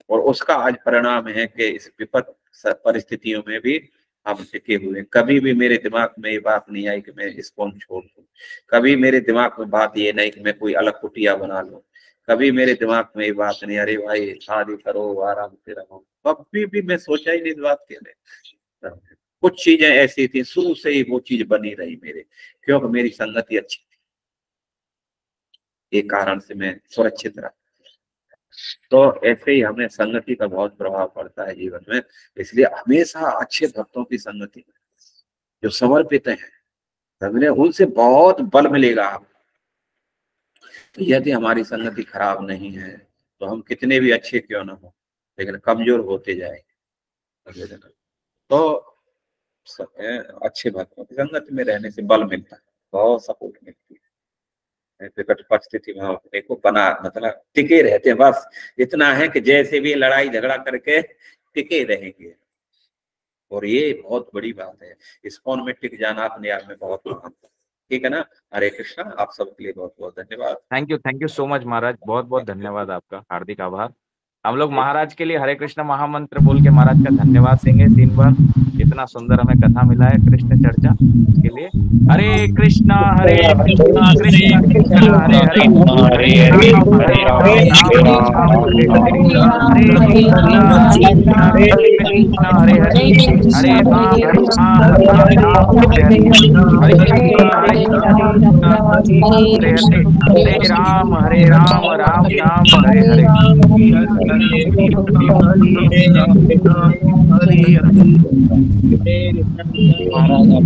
और उसका आज परिणाम है कि इस विपद परिस्थितियों में भी हम टिके हुए। कभी भी मेरे दिमाग में ये बात नहीं आई कि मैं इसको छोड़ दूं, कभी मेरे दिमाग में बात ये नहीं कि मैं कोई अलग कुटिया बना लूं, कभी मेरे दिमाग में ये बात नहीं अरे भाई शादी करो आराम से रहो, कभी भी मैं सोचा ही नहीं इस बात के लिए। कुछ चीजें ऐसी थी शुरू से ही वो चीज बनी रही मेरे, क्योंकि मेरी संगति अच्छी थी, एक कारण से मैं सुरक्षित रहा। तो ऐसे ही हमें संगति का बहुत प्रभाव पड़ता है जीवन में, इसलिए हमेशा अच्छे भक्तों की संगति में जो समर्पित हैं, समझे, उनसे बहुत बल मिलेगा आपको। तो यदि हमारी संगति खराब नहीं है तो हम कितने भी अच्छे क्यों ना हो, लेकिन कमजोर होते जाएंगे। तो अच्छे भक्तों की संगति में रहने से बल मिलता है, बहुत सपोर्ट मिलती है। विकट परिस्थिति में अपने को बना, मतलब टिके रहते हैं, बस इतना है कि जैसे भी लड़ाई झगड़ा करके टिके रहेंगे, और ये बहुत बड़ी बात है। इस्कॉन में टिक जाना अपने आप में बहुत महान, ठीक है ना। हरे कृष्णा, आप सबके लिए बहुत बहुत धन्यवाद। थैंक यू सो मच महाराज, बहुत बहुत धन्यवाद आपका, हार्दिक आभार। हम लोग महाराज के लिए हरे कृष्ण महामंत्र बोल के महाराज का धन्यवाद देंगे 3 बार। इतना सुंदर हमें कथा मिला है कृष्ण चर्चा, उसके लिए हरे कृष्णा कृष्णा कृष्णा हरे हरे, हरे राम हरे राम हरे कृष्णा हरे हरे, हरे राम हरे राम हरे राम राम राम हरे हरे। महाराज आप